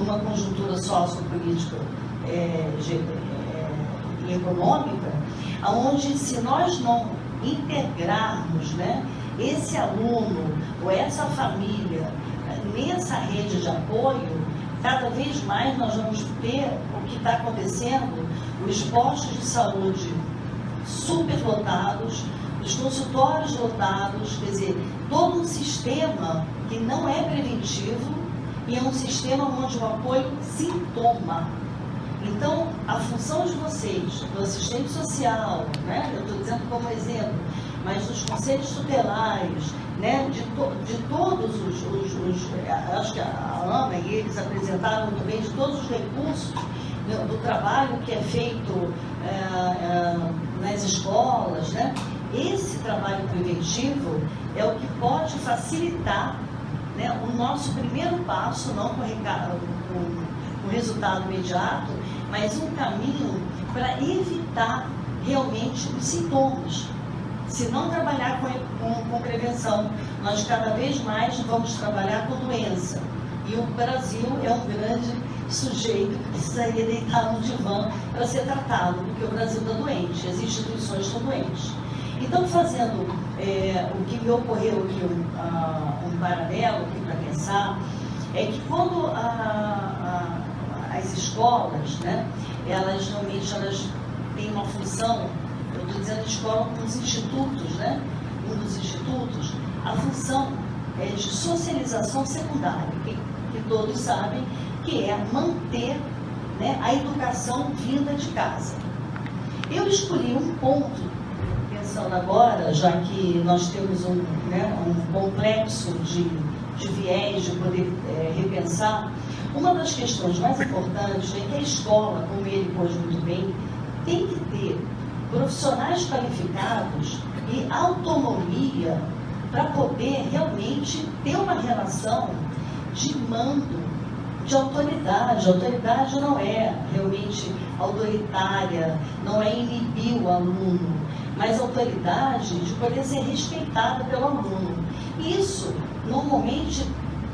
numa conjuntura sociopolítica e econômica, onde se nós não integrarmos, né, esse aluno ou essa família nessa rede de apoio, cada vez mais nós vamos ter o que está acontecendo, os postos de saúde superlotados, os consultórios lotados, quer dizer, todo um sistema que não é preventivo e é um sistema onde o apoio sintoma. Então, a função de vocês, do assistente social, né, eu estou dizendo como exemplo, mas dos conselhos tutelares, né, de todos acho que a Ana e eles apresentaram muito bem, de todos os recursos do trabalho que é feito nas escolas, né, esse trabalho preventivo é o que pode facilitar, né, o nosso primeiro passo, não com resultado imediato, mas um caminho para evitar realmente os sintomas. Se não trabalhar com prevenção, nós cada vez mais vamos trabalhar com doença. E o Brasil é um grande sujeito que precisaria deitar no divã para ser tratado, porque o Brasil está doente, as instituições estão doentes. Então, fazendo o que me ocorreu aqui, um paralelo aqui para pensar, é que quando as escolas, né, elas realmente têm uma função, eu estou dizendo escola com os institutos, né, um dos institutos, a função é de socialização secundária, que todos sabem que é manter, né, a educação vinda de casa. Eu escolhi um ponto, pensando agora, já que nós temos um complexo de viés, de poder repensar, uma das questões mais importantes é que a escola, como ele pôs muito bem, tem que ter profissionais qualificados e autonomia para poder realmente ter uma relação de mando, de autoridade. A autoridade não é realmente autoritária, não é inibir o aluno, mas a autoridade de poder ser respeitada pelo aluno. Isso, normalmente,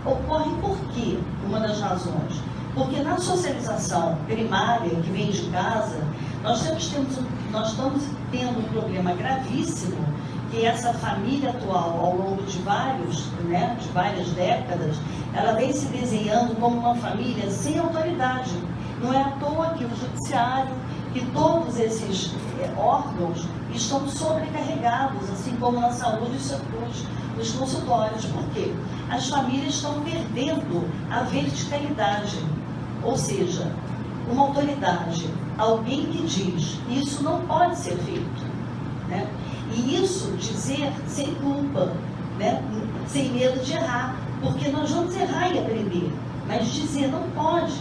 ocorre por quê? Uma das razões. Porque na socialização primária, que vem de casa, nós estamos tendo um problema gravíssimo, que essa família atual, ao longo de várias décadas, ela vem se desenhando como uma família sem autoridade. Não é à toa que o judiciário, que todos esses órgãos estão sobrecarregados, assim como na saúde e os consultórios. Por quê? As famílias estão perdendo a verticalidade, ou seja, uma autoridade, alguém que diz, isso não pode ser feito, né? E isso dizer sem culpa, né? Sem medo de errar, porque nós vamos errar e aprender, mas dizer não pode.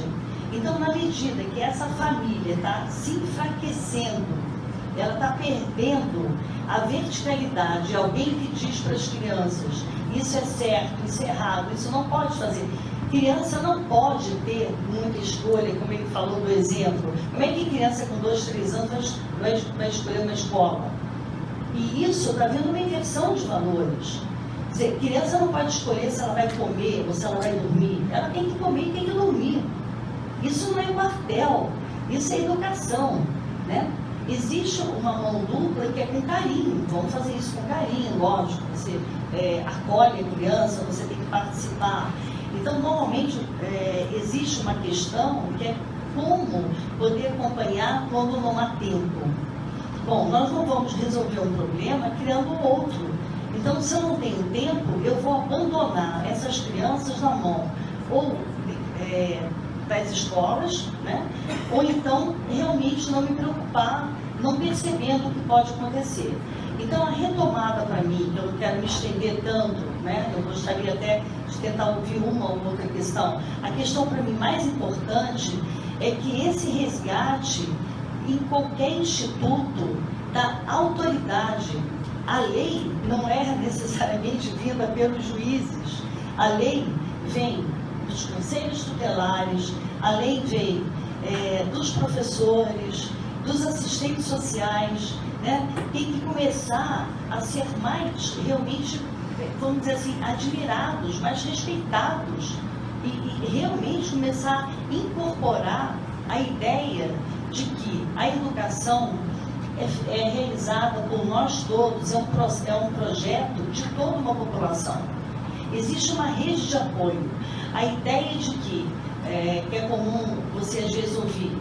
Então, na medida que essa família está se enfraquecendo, ela está perdendo a verticalidade, alguém que diz para as crianças, isso é certo, isso é errado, isso não pode fazer. Criança não pode ter muita escolha, como ele falou do exemplo. Como é que criança com 2, 3 anos vai escolher uma escola? E isso está havendo uma inversão de valores. Quer dizer, criança não pode escolher se ela vai comer ou se ela vai dormir. Ela tem que comer e tem que dormir. Isso não é quartel, isso é educação, né? Existe uma mão dupla que é com carinho. Vamos fazer isso com carinho, lógico. Você acolhe a criança, você tem que participar. Então, normalmente, existe uma questão que é como poder acompanhar quando não há tempo. Bom, nós não vamos resolver um problema criando outro. Então, se eu não tenho tempo, eu vou abandonar essas crianças na mão ou das escolas, né? Ou então, realmente não me preocupar, não percebendo o que pode acontecer. Então, a retomada para mim, que eu não quero me estender tanto, né? Eu gostaria até de tentar ouvir uma ou outra questão. A questão para mim mais importante é que esse resgate em qualquer instituto da autoridade. A lei não é necessariamente vinda pelos juízes. A lei vem dos conselhos tutelares, a lei vem dos professores, dos assistentes sociais, né? Tem que começar a ser mais realmente, vamos dizer assim, admirados, mais respeitados e realmente começar a incorporar a ideia de que a educação é realizada por nós todos, é um projeto de toda uma população. Existe uma rede de apoio. A ideia de que é comum você às vezes ouvir,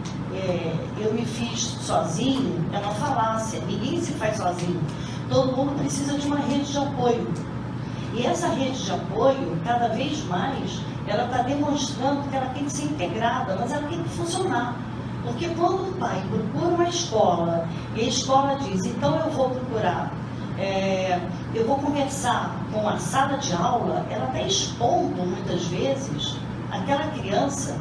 eu me fiz sozinho, é uma falácia. Ninguém se faz sozinho. Todo mundo precisa de uma rede de apoio. E essa rede de apoio, cada vez mais, ela está demonstrando que ela tem que ser integrada, mas ela tem que funcionar. Porque quando o pai procura uma escola, e a escola diz, então eu vou procurar, eu vou conversar com a sala de aula, ela está expondo, muitas vezes, aquela criança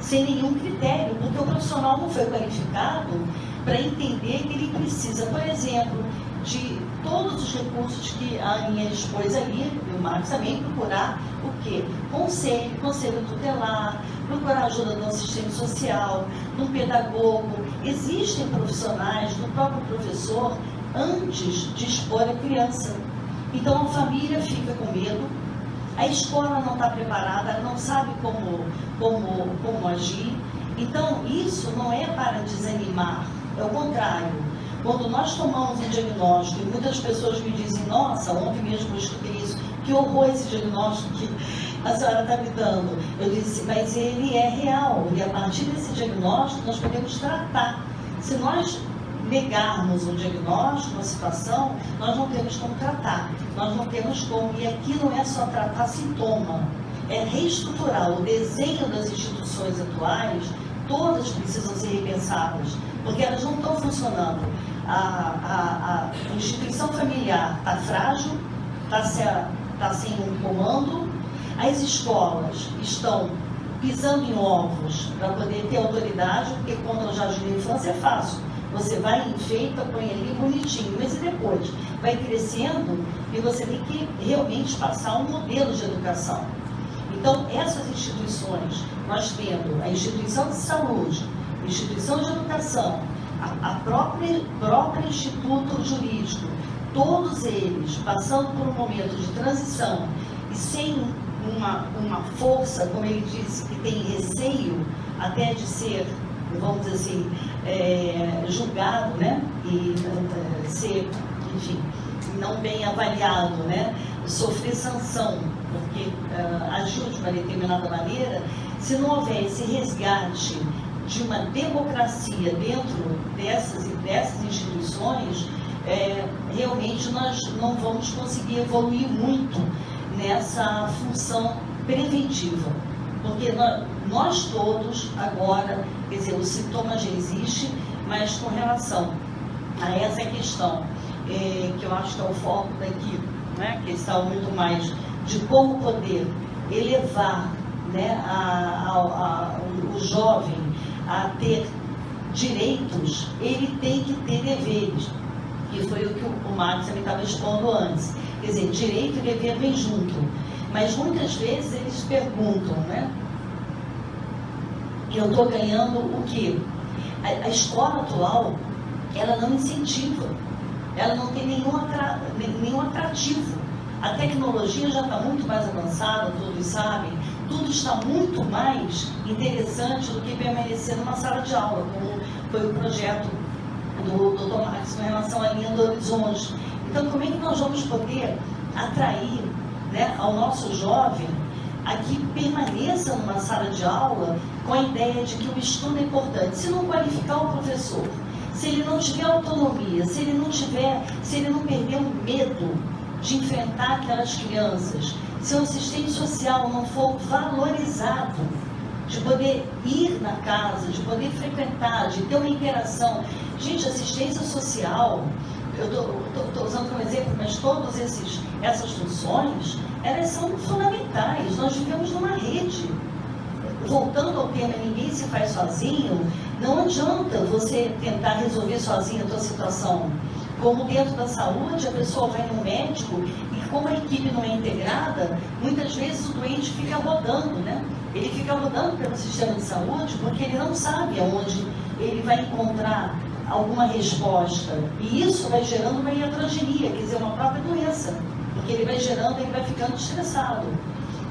sem nenhum critério, porque o profissional não foi qualificado para entender que ele precisa, por exemplo, de todos os recursos que a Aninha expôs ali, e o Marcos também, procurar o quê? Conselho tutelar, procurar ajuda do assistente social, do pedagogo. Existem profissionais, do próprio professor, antes de expor a criança. Então a família fica com medo, a escola não está preparada, ela não sabe como agir. Então isso não é para desanimar, é o contrário. Quando nós tomamos um diagnóstico, e muitas pessoas me dizem, nossa, ontem mesmo eu escutei isso, que horror esse diagnóstico que a senhora está me dando. Eu disse, mas ele é real, e a partir desse diagnóstico nós podemos tratar. Se nós negarmos um diagnóstico, uma situação, nós não temos como tratar, nós não temos como, e aqui não é só tratar sintoma, é reestruturar. O desenho das instituições atuais, todas precisam ser repensadas, porque elas não estão funcionando. A instituição familiar está frágil, está sem um comando, as escolas estão pisando em ovos para poder ter autoridade, porque quando o jardim da infância é fácil. Você vai, enfeita, põe ali bonitinho, mas e depois? Vai crescendo e você tem que realmente passar um modelo de educação. Então, essas instituições, nós tendo a instituição de saúde, a instituição de educação, a própria instituto jurídico, todos eles passando por um momento de transição e sem uma força, como ele disse, que tem receio até de ser, vamos dizer assim, julgado, né? E ser, enfim, não bem avaliado, né? Sofrer sanção, porque agiu de uma determinada maneira. Se não houver esse resgate de uma democracia dentro dessas instituições, realmente nós não vamos conseguir evoluir muito nessa função preventiva, porque nós todos agora, quer dizer, o sintoma já existe, mas com relação a essa questão, que eu acho que é o foco daqui, né, que está muito mais de como poder elevar, né, o jovem a ter direitos, ele tem que ter deveres, que foi o que o Marcos também estava expondo antes. Quer dizer, direito e dever vem junto, mas muitas vezes eles perguntam, né? Eu estou ganhando o quê? A escola atual, ela não incentiva, ela não tem nenhum atrativo. A tecnologia já está muito mais avançada, todos sabem, tudo está muito mais interessante do que permanecer numa sala de aula, como foi o projeto do Dr. Marcos com relação à linha do horizonte. Então, como é que nós vamos poder atrair, né, ao nosso jovem a que permaneça numa sala de aula com a ideia de que o estudo é importante? Se não qualificar o professor, se ele não tiver autonomia, se ele não perder o medo de enfrentar aquelas crianças, se o assistente social não for valorizado, de poder ir na casa, de poder frequentar, de ter uma interação. Gente, assistência social, eu estou usando como exemplo, mas todas essas funções, elas são fundamentais. Nós vivemos numa rede. Voltando ao tema, ninguém se faz sozinho, não adianta você tentar resolver sozinho a tua situação. Como dentro da saúde, a pessoa vai no médico e como a equipe não é integrada, muitas vezes o doente fica rodando, né? Ele fica rodando pelo sistema de saúde porque ele não sabe aonde ele vai encontrar alguma resposta. E isso vai gerando uma iatrogenia, quer dizer, uma própria doença. Porque ele vai ficando estressado.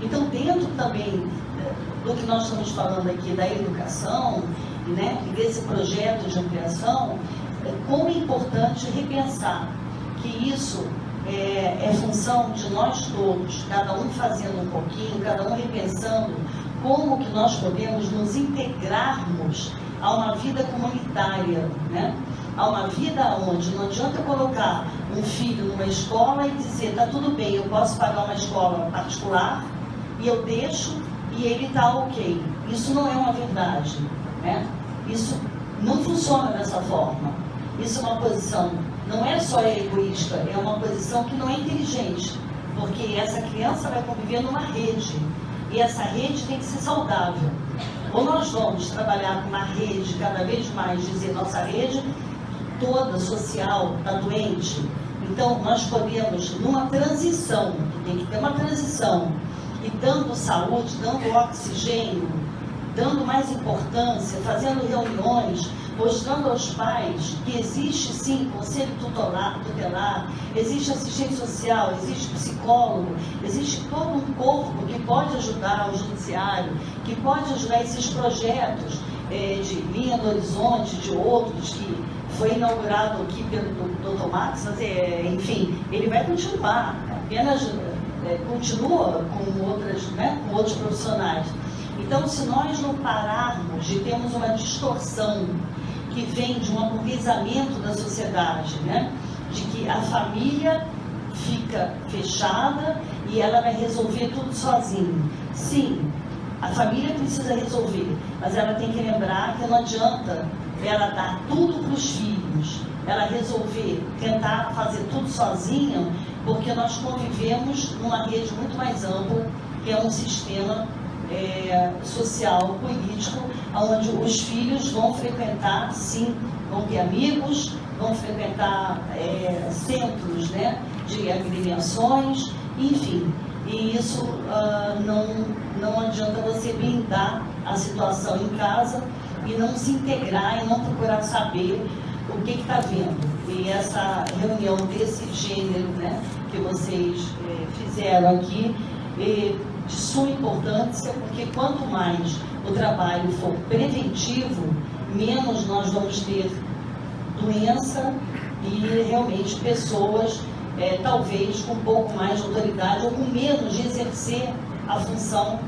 Então, dentro também do que nós estamos falando aqui da educação, né, e desse projeto de ampliação, como é importante repensar que isso é função de nós todos, cada um fazendo um pouquinho, cada um repensando como que nós podemos nos integrarmos a uma vida comunitária, né? A uma vida onde não adianta colocar um filho numa escola e dizer, tá tudo bem, eu posso pagar uma escola particular e eu deixo e ele está ok. Isso não é uma verdade, né? Isso não funciona dessa forma. Isso é uma posição, não é só egoísta, é uma posição que não é inteligente, porque essa criança vai conviver numa rede, e essa rede tem que ser saudável. Ou nós vamos trabalhar com uma rede cada vez mais, dizer, nossa rede toda social está doente, então nós podemos, numa transição, tem que ter uma transição, e dando saúde, dando oxigênio, dando mais importância, fazendo reuniões, mostrando aos pais que existe sim conselho tutelar, existe assistente social, existe psicólogo, existe todo um corpo que pode ajudar o judiciário, que pode ajudar esses projetos de Linha do Horizonte, de outros que foi inaugurado aqui pelo Dr. Max, mas, enfim, ele vai continuar, apenas continua com outras, né, com outros profissionais. Então, se nós não pararmos de termos uma distorção que vem de um aburguesamento da sociedade, né, de que a família fica fechada e ela vai resolver tudo sozinha. Sim, a família precisa resolver, mas ela tem que lembrar que não adianta ela dar tudo para os filhos, ela resolver, tentar fazer tudo sozinha, porque nós convivemos numa rede muito mais ampla, que é um sistema social, político, onde os filhos vão frequentar, sim, vão ter amigos, vão frequentar centros, né, de agremiações, enfim. E isso não adianta você blindar a situação em casa e não se integrar e não procurar saber o que está vendo. E essa reunião desse gênero, né, que vocês fizeram aqui, de suma importância, porque quanto mais o trabalho for preventivo, menos nós vamos ter doença e realmente pessoas, talvez com um pouco mais de autoridade ou com menos de exercer a função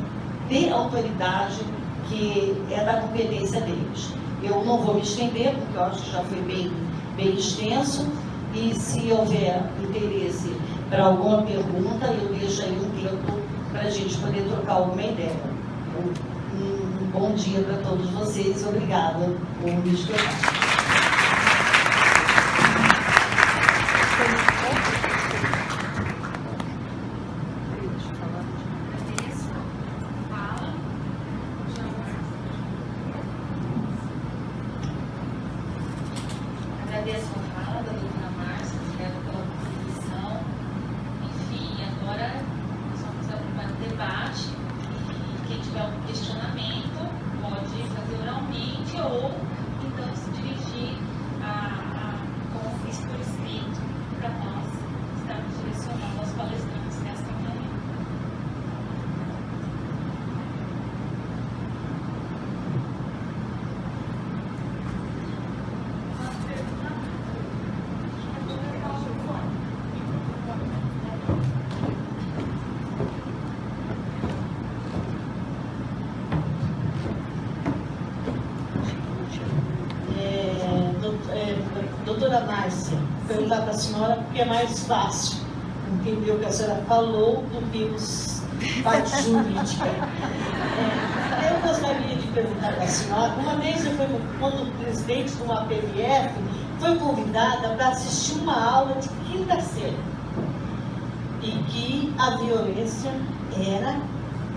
de autoridade que é da competência deles. Eu não vou me estender, porque eu acho que já foi bem extenso, e se houver interesse para alguma pergunta, eu deixo aí um tempo para a gente poder trocar alguma ideia. Um bom dia para todos vocês e obrigada por me escutar. Agradeço a fala da doutora Márcia, obrigada pela contribuição. Enfim, agora nós vamos abrir um debate e quem tiver algum questionamento pode fazer oralmente ou então se dirigir com isso por escrito para nós estarmos direcionando aos palestrantes nesta manhã. Doutora Márcia, vou perguntar para a senhora porque é mais fácil entender o que a senhora falou do que os parte jurídica. Eu gostaria de perguntar para a senhora, uma vez eu fui, quando o presidente de uma PMF foi convidada para assistir uma aula de quinta série e que a violência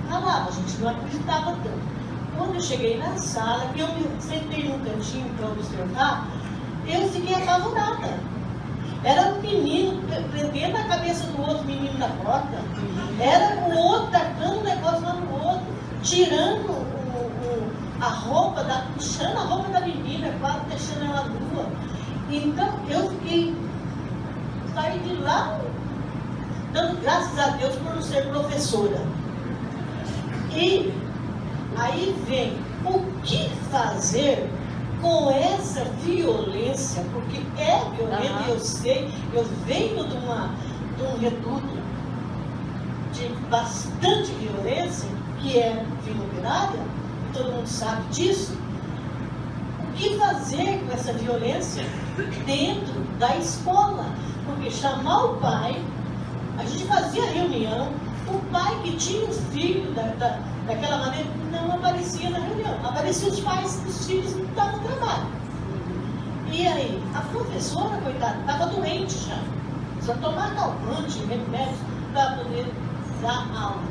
falava, a gente não acreditava tanto. Quando eu cheguei na sala, que eu me sentei num cantinho para observar, eu fiquei apavorada. Era um menino prendendo a cabeça do outro menino da porta. Era o outro tacando um negócio lá no outro, tirando a roupa, puxando a roupa da menina, quase deixando ela nua. Então eu saí de lá dando graças a Deus por não ser professora. E aí vem o que fazer com essa violência, porque é violenta, eu sei, eu venho de um reduto de bastante violência, que é Vila Operária, e todo mundo sabe disso. O que fazer com essa violência dentro da escola? Porque chamar o pai, a gente fazia reunião, o pai que tinha um filho daquela maneira não aparecia na reunião, apareciam os pais dos filhos que não estavam no trabalho. E aí, a professora, coitada, estava doente já, só tomar calmante, remédios, para poder dar aula.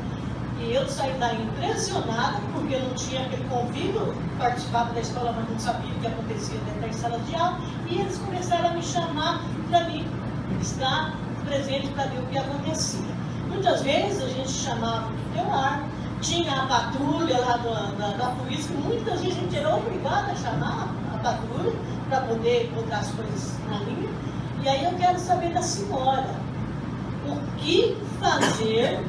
E eu saí daí impressionada, porque eu não tinha aquele convívio, participava da escola, mas não sabia o que acontecia dentro da sala de aula, e eles começaram a me chamar para mim estar presente para ver o que acontecia. Muitas vezes a gente chamava o tutelar, tinha a patrulha lá da polícia, que muitas vezes a gente era obrigada a chamar a patrulha para poder botar as coisas na linha. E aí eu quero saber da senhora, o que fazer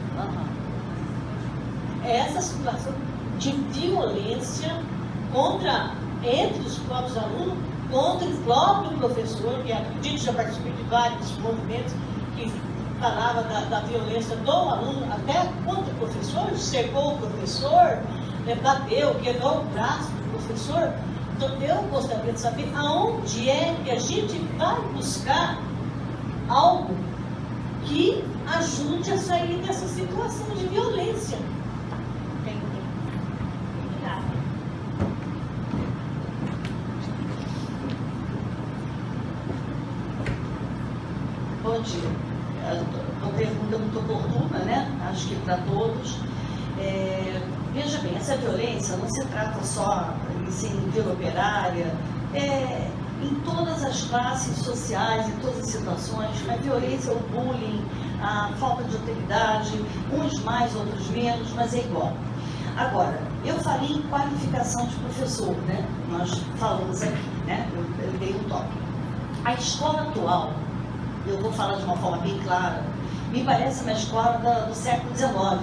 essa situação de violência entre os próprios alunos, contra o próprio professor, que acredito já participei de vários movimentos que falava da violência do aluno, até contra o professor, cercou o professor, bateu, quebrou o braço do professor. Então eu gostaria de saber aonde é que a gente vai buscar algo que ajude a sair dessa situação de violência. Bom dia. Uma pergunta muito oportuna, né? Acho que para todos. Veja bem, essa violência não se trata só em Vila Operária, em todas as classes sociais, em todas as situações. A violência, o bullying, a falta de autoridade, uns mais, outros menos, mas é igual. Agora, eu falei em qualificação de professor, né? Nós falamos aqui, né? Eu dei um toque. A escola atual, eu vou falar de uma forma bem clara, me parece uma escola do século XIX.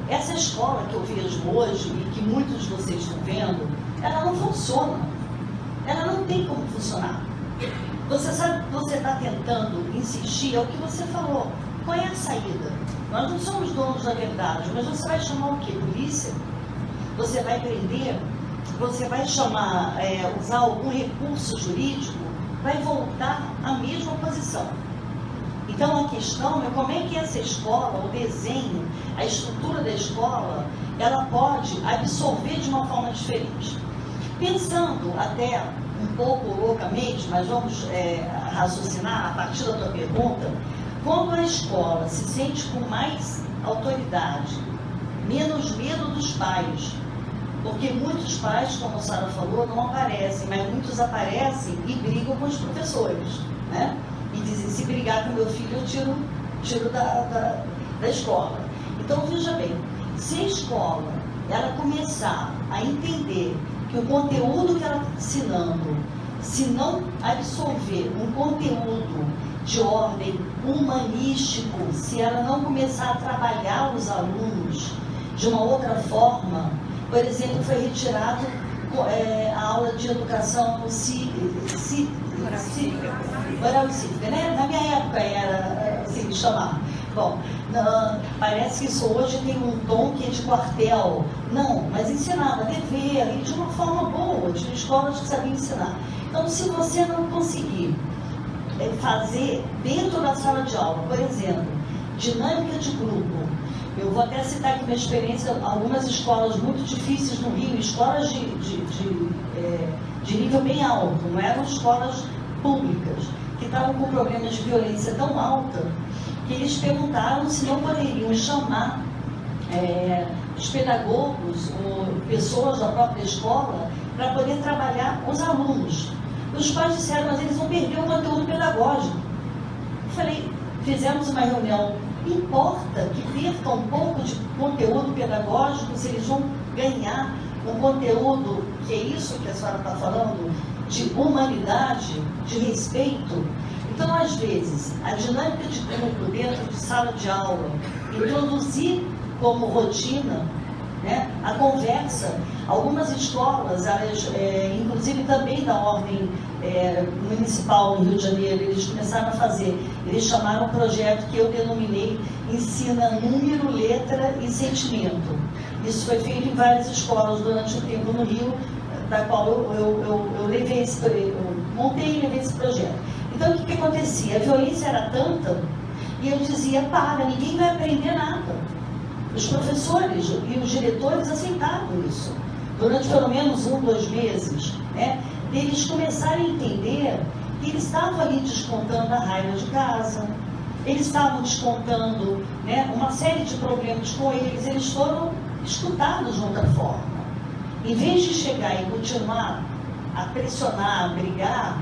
Essa escola que eu vejo hoje e que muitos de vocês estão vendo, ela não funciona. Ela não tem como funcionar. Você sabe que você está tentando insistir, é o que você falou. Qual é a saída? Nós não somos donos da verdade, mas você vai chamar o quê? Polícia? Você vai prender? Você vai chamar, usar algum recurso jurídico? Vai voltar à mesma posição. Então a questão é como é que essa escola, o desenho, a estrutura da escola, ela pode absorver de uma forma diferente. Pensando até um pouco loucamente, mas vamos raciocinar a partir da tua pergunta, quando a escola se sente com mais autoridade, menos medo dos pais, porque muitos pais, como a senhora falou, não aparecem, mas muitos aparecem e brigam com os professores, né? E dizem, se brigar com meu filho, eu tiro da escola. Então, veja bem, se a escola ela começar a entender que o conteúdo que ela está ensinando, se não absorver um conteúdo de ordem humanístico, se ela não começar a trabalhar os alunos de uma outra forma, por exemplo, foi retirado a aula de educação oral e cívica, né? Na minha época era assim de chamar. Bom, parece que isso hoje tem um tom que é de quartel. Não, mas ensinava dever e de uma forma boa, tinha escolas que sabiam ensinar. Então, se você não conseguir fazer dentro da sala de aula, por exemplo, dinâmica de grupo, eu vou até citar aqui minha experiência, algumas escolas muito difíceis no Rio, escolas de nível bem alto, não eram escolas públicas, que estavam com problemas de violência tão alta, que eles perguntaram se não poderiam chamar os pedagogos ou pessoas da própria escola para poder trabalhar os alunos. Os pais disseram, mas eles vão perder o conteúdo pedagógico. Eu falei, fizemos uma reunião, importa que perca um pouco de conteúdo pedagógico se eles vão ganhar um conteúdo, que é isso que a senhora está falando, de humanidade, de respeito. Então, às vezes, a dinâmica de grupo dentro de sala de aula, introduzir como rotina né? A conversa. Algumas escolas, elas, inclusive também da ordem municipal no Rio de Janeiro, eles começaram a fazer, eles chamaram um projeto que eu denominei Ensina Número, Letra e Sentimento. Isso foi feito em várias escolas durante o tempo no Rio, da qual eu levei eu montei e levei esse projeto. Então, o que acontecia? A violência era tanta, e eu dizia, para, ninguém vai aprender nada. Os professores e os diretores aceitavam isso. Durante pelo menos 1, 2 meses, né? Eles começaram a entender que eles estavam ali descontando a raiva de casa, eles estavam descontando, né, uma série de problemas com eles, eles foram escutados de outra forma. Em vez de chegar e continuar a pressionar, a brigar,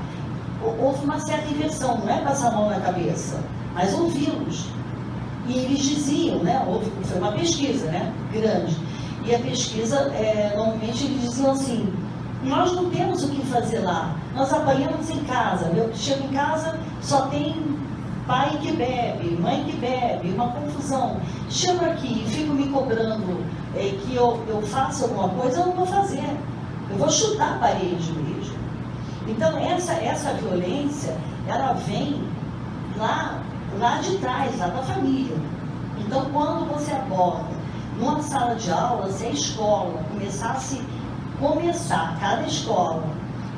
houve uma certa inversão, não é passar a mão na cabeça, mas ouvi-los. E eles diziam, né, foi uma pesquisa, né, grande, e a pesquisa, normalmente eles diziam assim, nós não temos o que fazer lá, nós apanhamos em casa, eu chego em casa, só tem pai que bebe, mãe que bebe, uma confusão. Chego aqui e fico me cobrando que eu faça alguma coisa, eu não vou fazer, eu vou chutar a parede mesmo. Então essa violência, ela vem lá de trás, lá da família. Então quando você aborda numa sala de aula, se a escola começar cada escola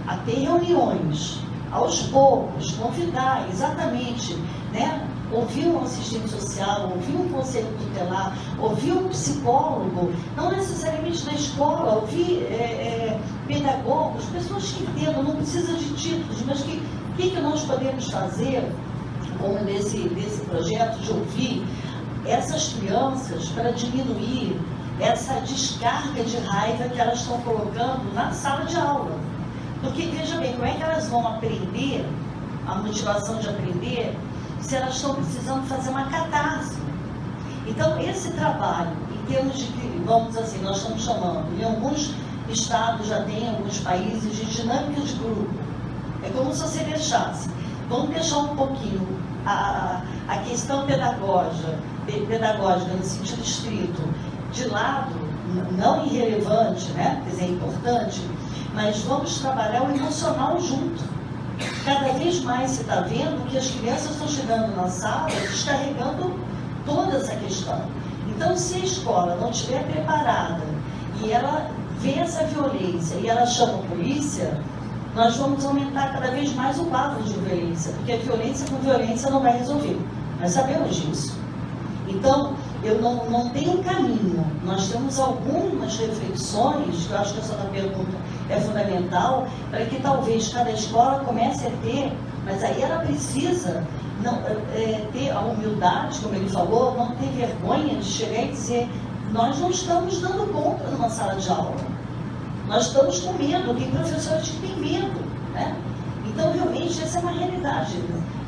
a ter reuniões, aos poucos, convidar exatamente, né? Ouvir um assistente social, ouvir um conselho tutelar, ouvir um psicólogo, não necessariamente na escola, ouvir pedagogos, pessoas que entendam, não precisa de títulos, mas o que nós podemos fazer, como desse projeto, de ouvir essas crianças para diminuir essa descarga de raiva que elas estão colocando na sala de aula. Porque, veja bem, como é que elas vão aprender, a motivação de aprender, se elas estão precisando fazer uma catarse? Então, esse trabalho, em termos de, vamos dizer assim, nós estamos chamando, em alguns estados já tem, em alguns países, de dinâmica de grupo. É como se você deixasse, vamos deixar um pouquinho a questão pedagógica, no sentido estrito, de lado, não irrelevante, né? Quer dizer, é importante, mas vamos trabalhar o emocional junto. Cada vez mais você está vendo que as crianças estão chegando na sala descarregando toda essa questão. Então, se a escola não estiver preparada e ela vê essa violência e ela chama a polícia, nós vamos aumentar cada vez mais o quadro de violência, porque a violência com violência não vai resolver. Nós sabemos disso. Então, eu não tenho caminho. Nós temos algumas reflexões, que eu acho que essa pergunta é fundamental, para que talvez cada escola comece a ter, mas aí ela precisa ter a humildade, como ele falou, não ter vergonha de chegar e dizer, nós não estamos dando conta numa sala de aula. Nós estamos com medo, tem professores que têm medo, né? Então, realmente, essa é uma realidade.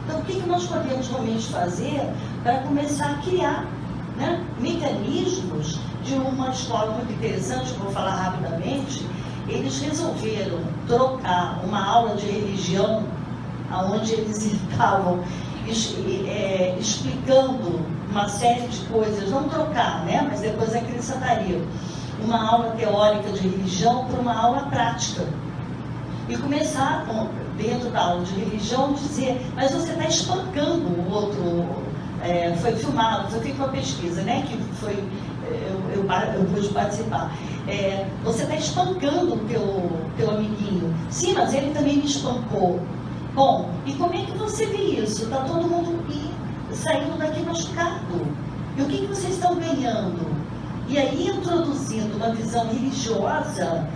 Então, o que nós podemos realmente fazer para começar a criar, né, mecanismos de uma escola muito interessante, eu vou falar rapidamente. Eles resolveram trocar uma aula de religião, onde eles estavam explicando uma série de coisas, não trocar, né, mas depois acrescentariam uma aula teórica de religião para uma aula prática. E começaram, dentro da aula de religião, dizer, mas você está espancando o outro. Foi filmado, foi feita uma pesquisa, né, que foi, eu pude participar. Você está espancando o teu amiguinho. Sim, mas ele também me espancou. Bom, e como é que você vê isso? Está todo mundo saindo daqui machucado. E o que vocês estão ganhando? E aí, introduzindo uma visão religiosa,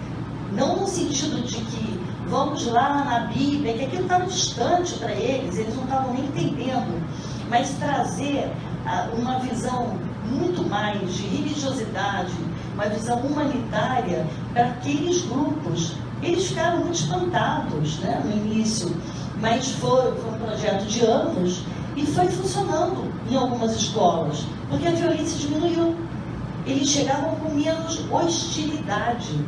não no sentido de que vamos lá na Bíblia, que aquilo estava distante para eles não estavam nem entendendo, mas trazer uma visão muito mais de religiosidade, uma visão humanitária para aqueles grupos. Eles ficaram muito espantados, né, no início, mas foi um projeto de anos e foi funcionando em algumas escolas, porque a violência diminuiu. Eles chegavam com menos hostilidade,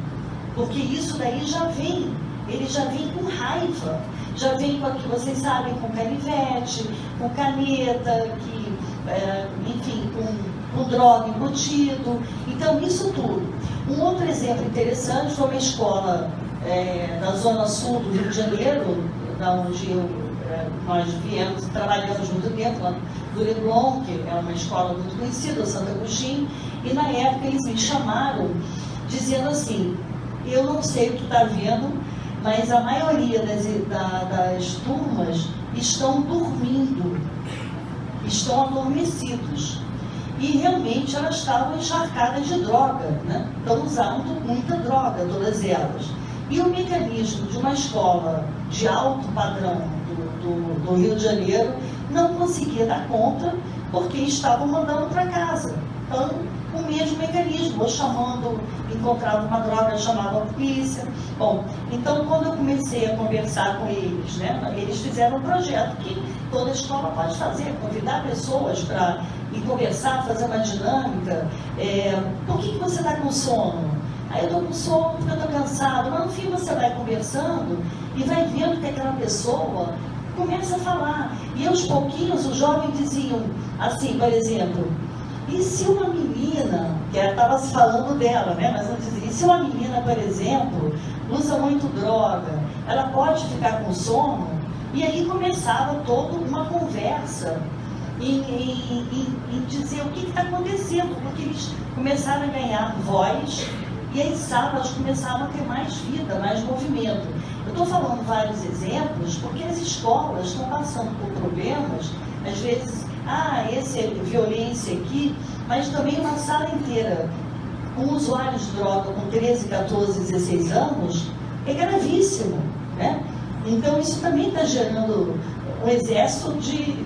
porque isso daí já vem, eles já vêm com raiva, já vem com aquilo, vocês sabem, com canivete, com caneta, enfim, com droga embutido. Então, isso tudo. Um outro exemplo interessante foi uma escola na zona sul do Rio de Janeiro, da onde nós viemos, trabalhamos muito tempo, lá do Leblon, que é uma escola muito conhecida, o Santo Agostinho, e na época eles me chamaram dizendo assim: eu não sei o que está vendo, mas a maioria das turmas estão dormindo, estão adormecidos. E realmente elas estavam encharcadas de droga, né? Estão usando muita droga, todas elas. E o mecanismo de uma escola de alto padrão do Rio de Janeiro não conseguia dar conta, porque estavam mandando para casa. Então, o mesmo mecanismo, ou chamando, encontrava uma droga, chamava a polícia. Bom, então quando eu comecei a conversar com eles, né, eles fizeram um projeto que toda escola pode fazer, convidar pessoas para ir conversar, fazer uma dinâmica. Por que você está com sono? Aí eu estou com sono porque eu estou cansado. Mas no fim você vai conversando e vai vendo que aquela pessoa começa a falar. E aos pouquinhos os jovens diziam assim, por exemplo: e se uma menina, que ela estava se falando dela, né, mas não dizia, e se uma menina, por exemplo, usa muito droga, ela pode ficar com sono? E aí começava toda uma conversa em dizer o que está acontecendo, porque eles começaram a ganhar voz e as salas começavam a ter mais vida, mais movimento. Eu estou falando vários exemplos porque as escolas estão passando por problemas, às vezes, esse é violência aqui, mas também uma sala inteira com usuários de droga com 13, 14, 16 anos, é gravíssimo, né? Então isso também está gerando um excesso de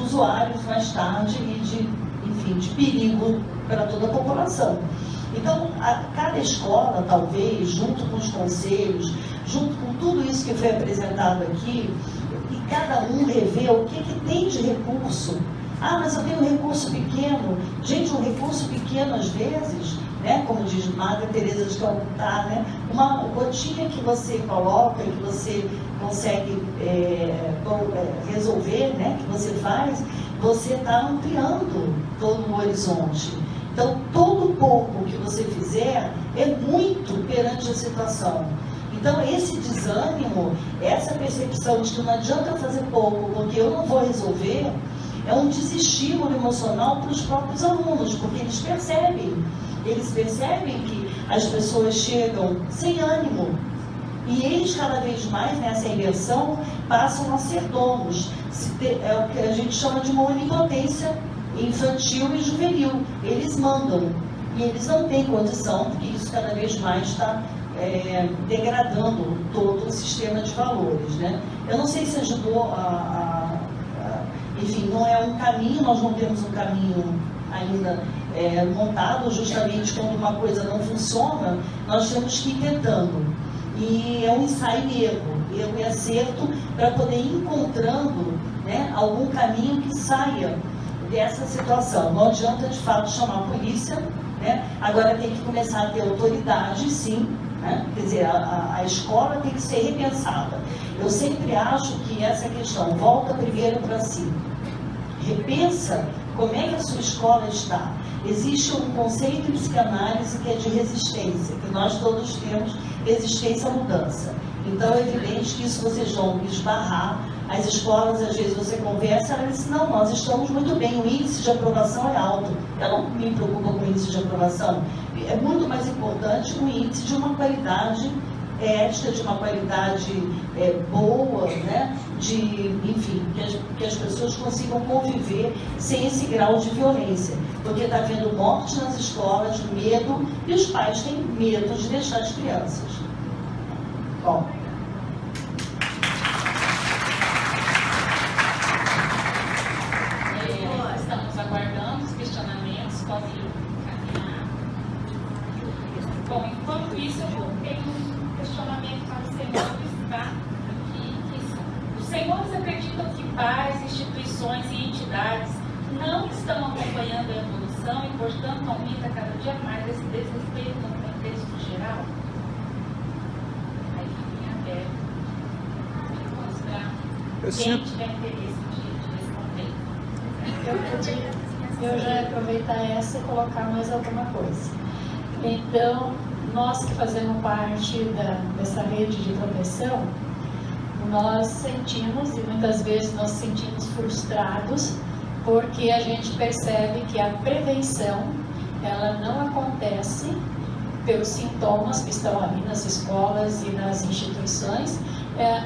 usuários mais tarde e de perigo para toda a população. Então, cada escola, talvez, junto com os conselhos, junto com tudo isso que foi apresentado aqui, e cada um rever o que tem de recurso. Mas eu tenho um recurso pequeno. Gente, um recurso pequeno, às vezes, né, como diz Madre Teresa de Calcutá, né, uma gotinha que você coloca, que você consegue resolver, né, que você faz, você está ampliando todo o horizonte. Então, todo pouco que você fizer é muito perante a situação. Então, esse desânimo, essa percepção de que não adianta fazer pouco porque eu não vou resolver, é um desestímulo emocional para os próprios alunos, porque eles percebem que as pessoas chegam sem ânimo. E eles, cada vez mais, nessa inversão, passam a ser donos. É o que a gente chama de uma onipotência infantil e juvenil. Eles mandam. E eles não têm condição, porque isso cada vez mais está degradando todo o sistema de valores, né? Eu não sei se ajudou enfim, não é um caminho, nós não temos um caminho ainda montado, justamente quando uma coisa não funciona, nós temos que ir tentando. E é um ensaio e erro e acerto, para poder ir encontrando, né, algum caminho que saia dessa situação. Não adianta, de fato, chamar a polícia, né? Agora tem que começar a ter autoridade, sim, né? Quer dizer, a escola tem que ser repensada. Eu sempre acho que essa questão volta primeiro para si. Repensa como é que a sua escola está. Existe um conceito em psicanálise que é de resistência, que nós todos temos, resistência à mudança. Então é evidente que isso vocês vão esbarrar. As escolas, às vezes você conversa, elas dizem: não, nós estamos muito bem, o índice de aprovação é alto. Eu não me preocupo com o índice de aprovação. É muito mais importante o índice de uma qualidade ética, de uma qualidade boa, né? Enfim, que as pessoas consigam conviver sem esse grau de violência. Porque está havendo morte nas escolas, medo, e os pais têm medo de deixar as crianças. Bom. Estamos aguardando os questionamentos, podem encaminhar. Bom, enquanto isso, eu tenho um questionamento para os senhores, tá? Os senhores acreditam que pais, instituições e entidades não estão acompanhando a evolução e, portanto, aumenta cada dia mais esse desrespeito no contexto geral? Aí fica em aberto. Mostrar quem tiver interesse de responder. Eu já ia aproveitar essa e colocar mais alguma coisa. Então, nós que fazemos parte dessa rede de proteção, nós sentimos, e muitas vezes nós sentimos frustrados, porque a gente percebe que a prevenção, ela não acontece pelos sintomas que estão ali nas escolas e nas instituições.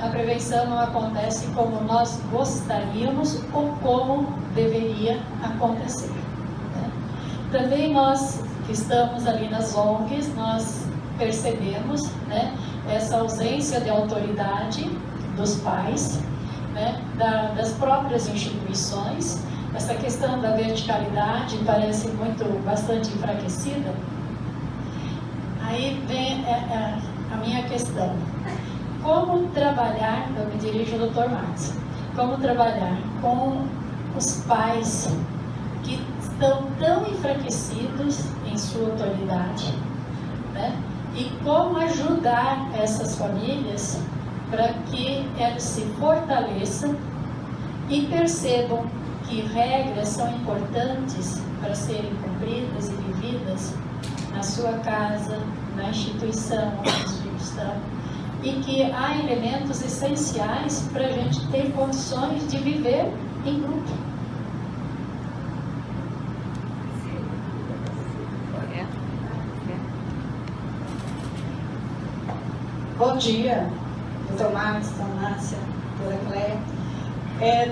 A prevenção não acontece como nós gostaríamos ou como deveria acontecer, né? Também nós que estamos ali nas ONGs, nós percebemos, né, essa ausência de autoridade dos pais, né, das próprias instituições. Essa questão da verticalidade parece bastante enfraquecida. Aí vem a minha questão. Como trabalhar, eu me dirijo ao Dr. Marcos, como trabalhar com os pais que estão tão enfraquecidos em sua autoridade, né? E como ajudar essas famílias para que elas se fortaleçam e percebam que regras são importantes para serem cumpridas e vividas na sua casa, na instituição onde os filhos estão, e que há elementos essenciais para a gente ter condições de viver em grupo. Bom dia, Dr. Marcos, Dr. Márcia, Dra. Cléia.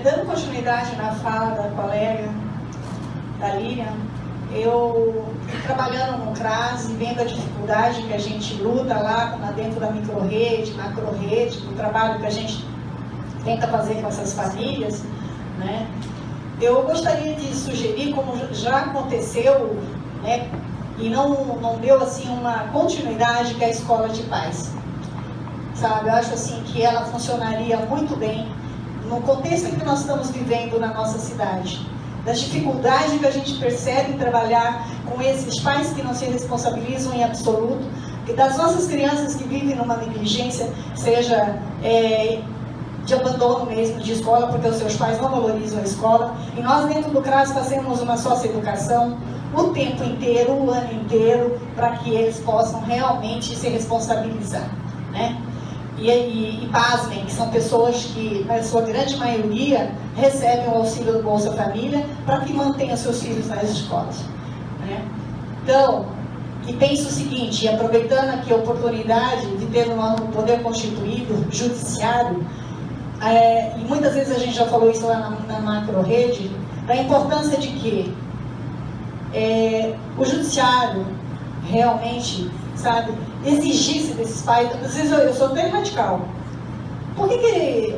Dando continuidade na fala da colega, da Lilian, eu trabalhando no CRAS e vendo a dificuldade que a gente luta lá dentro da micro-rede, macro-rede, o trabalho que a gente tenta fazer com essas famílias, né? Eu gostaria de sugerir, como já aconteceu, né, e não deu assim uma continuidade, que é a escola de paz. Sabe, eu acho assim que ela funcionaria muito bem no contexto em que nós estamos vivendo na nossa cidade, das dificuldades que a gente percebe em trabalhar com esses pais que não se responsabilizam em absoluto, e das nossas crianças que vivem numa negligência, seja de abandono mesmo de escola, porque os seus pais não valorizam a escola. E nós dentro do CRAS fazemos uma socioeducação o tempo inteiro, o ano inteiro, para que eles possam realmente se responsabilizar, né? E pasmem, que são pessoas que, na sua grande maioria, recebem o auxílio do Bolsa Família para que mantenham seus filhos nas escolas, né? Então, e penso o seguinte, aproveitando aqui a oportunidade de ter o nosso poder constituído, judiciário, e muitas vezes a gente já falou isso lá na macro-rede, da importância de que o judiciário realmente, sabe, exigisse desses pais. Às vezes eu sou até radical. Por que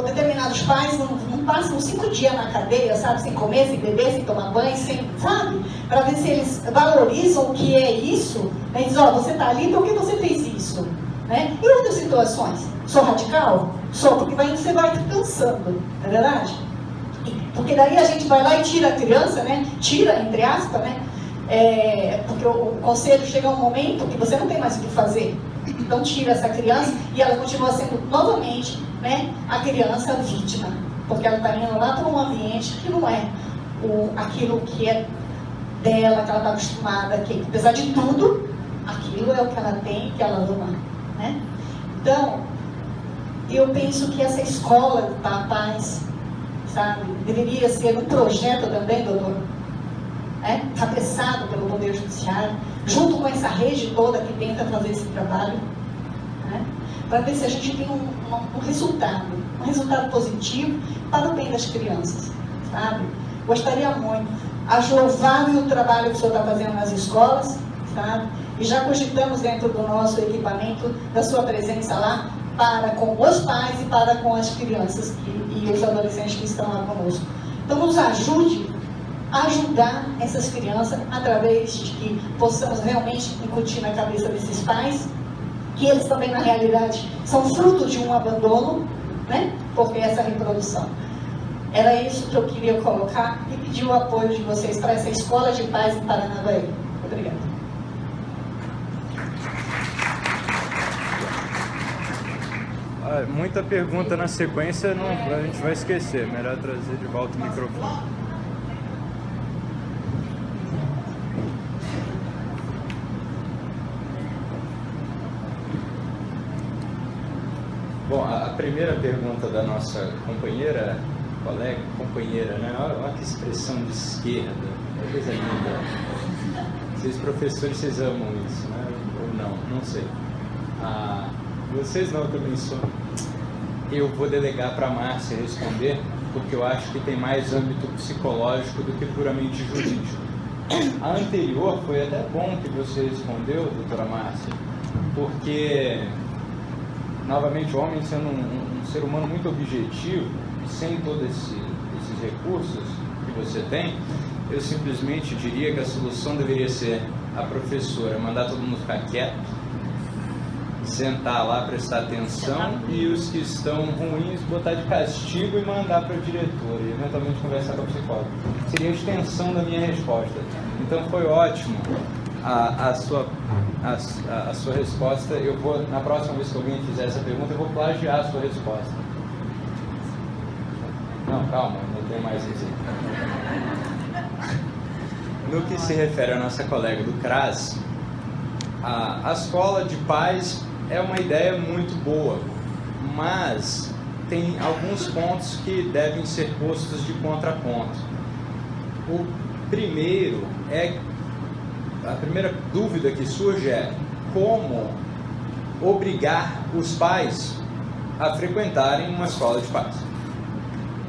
determinados pais não passam 5 dias na cadeia, sabe, sem comer, sem beber, sem tomar banho, sabe, para ver se eles valorizam o que é isso, né? Diz, você está ali, por que você fez isso, né? E outras situações, sou radical? Sou, porque você vai cansando, não é verdade? Porque daí a gente vai lá e tira a criança, né? Tira, entre aspas, né? Porque o conselho chega a um momento que você não tem mais o que fazer. Então tira essa criança e ela continua sendo novamente, né, a criança vítima. Porque ela está indo lá para um ambiente que não é aquilo que é dela, que ela está acostumada, que apesar de tudo, aquilo é o que ela tem, que ela ama, né? Então, eu penso que essa escola da paz, sabe, deveria ser um projeto também, doutor, cabeçado pelo Poder Judiciário, junto com essa rede toda que tenta fazer esse trabalho, né, para ver se a gente tem um resultado positivo para o bem das crianças, sabe? Gostaria muito. Acho louvável o trabalho que o senhor está fazendo nas escolas, sabe? E já cogitamos dentro do nosso equipamento, da sua presença lá, para com os pais e para com as crianças e os adolescentes que estão lá conosco. Então, nos ajude a ajudar essas crianças através de que possamos realmente incutir na cabeça desses pais que eles também, na realidade, são fruto de um abandono, né, por essa reprodução. Era isso que eu queria colocar e pedir o apoio de vocês para essa escola de paz em Paranavaí. Obrigada. Muita pergunta na sequência, a gente vai esquecer. Melhor trazer de volta o microfone. Bom, a primeira pergunta da nossa companheira, né? Olha que expressão de esquerda, é coisa linda. Vocês professores, vocês amam isso, né? Ou não sei. Vocês não, também são. Eu vou delegar para a Márcia responder, porque eu acho que tem mais âmbito psicológico do que puramente jurídico. A anterior foi até bom que você respondeu, doutora Márcia, porque, novamente, o homem sendo um ser humano muito objetivo, e sem todos esses recursos que você tem, eu simplesmente diria que a solução deveria ser a professora mandar todo mundo ficar quieto, sentar lá, prestar atenção, e os que estão ruins botar de castigo e mandar para o diretor e eventualmente conversar com a psicóloga. Seria a extensão da minha resposta. Então foi ótimo a sua resposta. Eu vou, na próxima vez que alguém fizer essa pergunta, eu vou plagiar a sua resposta. Não, calma, não tem mais isso. No que se refere à nossa colega do CRAS, a escola de paz é uma ideia muito boa, mas tem alguns pontos que devem ser postos de contraponto. O primeiro a primeira dúvida que surge é como obrigar os pais a frequentarem uma escola de paz.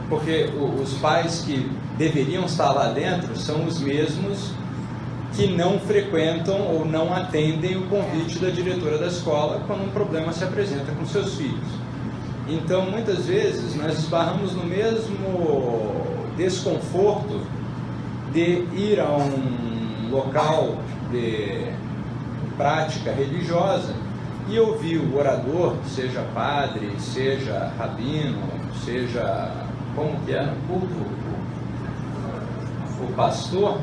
Porque os pais que deveriam estar lá dentro são os mesmos que não frequentam ou não atendem o convite da diretora da escola quando um problema se apresenta com seus filhos. Então, muitas vezes, nós esbarramos no mesmo desconforto de ir a um local de prática religiosa e ouvir o orador, seja padre, seja rabino, seja, como que é no culto, o pastor,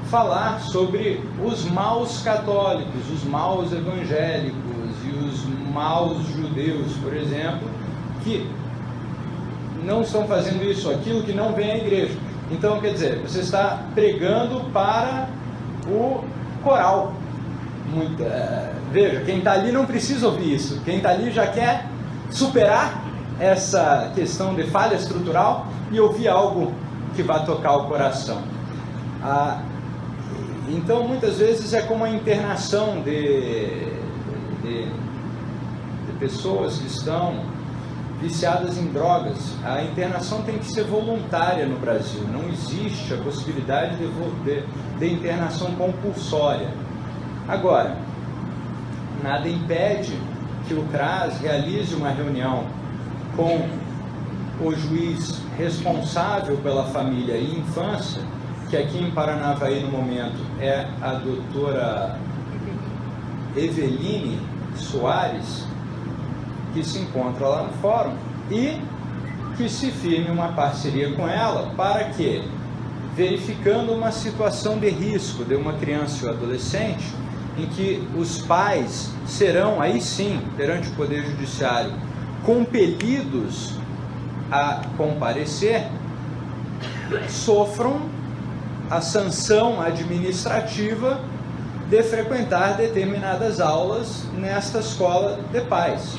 falar sobre os maus católicos, os maus evangélicos e os maus judeus, por exemplo, que não estão fazendo isso ou aquilo, que não vem à igreja. Então, quer dizer, você está pregando para o coral. Veja, quem está ali não precisa ouvir isso. Quem está ali já quer superar essa questão de falha estrutural e ouvir algo que vai tocar o coração. Então, muitas vezes é como a internação de pessoas que estão viciadas em drogas. A internação tem que ser voluntária no Brasil. Não existe a possibilidade de internação compulsória. Agora, nada impede que o CRAS realize uma reunião com o juiz responsável pela família e infância, que aqui em Paranavaí, no momento, é a doutora Eveline Soares, que se encontra lá no fórum, e que se firme uma parceria com ela para que, verificando uma situação de risco de uma criança ou adolescente, em que os pais serão, aí sim, perante o Poder Judiciário, compelidos a comparecer, sofram a sanção administrativa de frequentar determinadas aulas nesta escola de paz.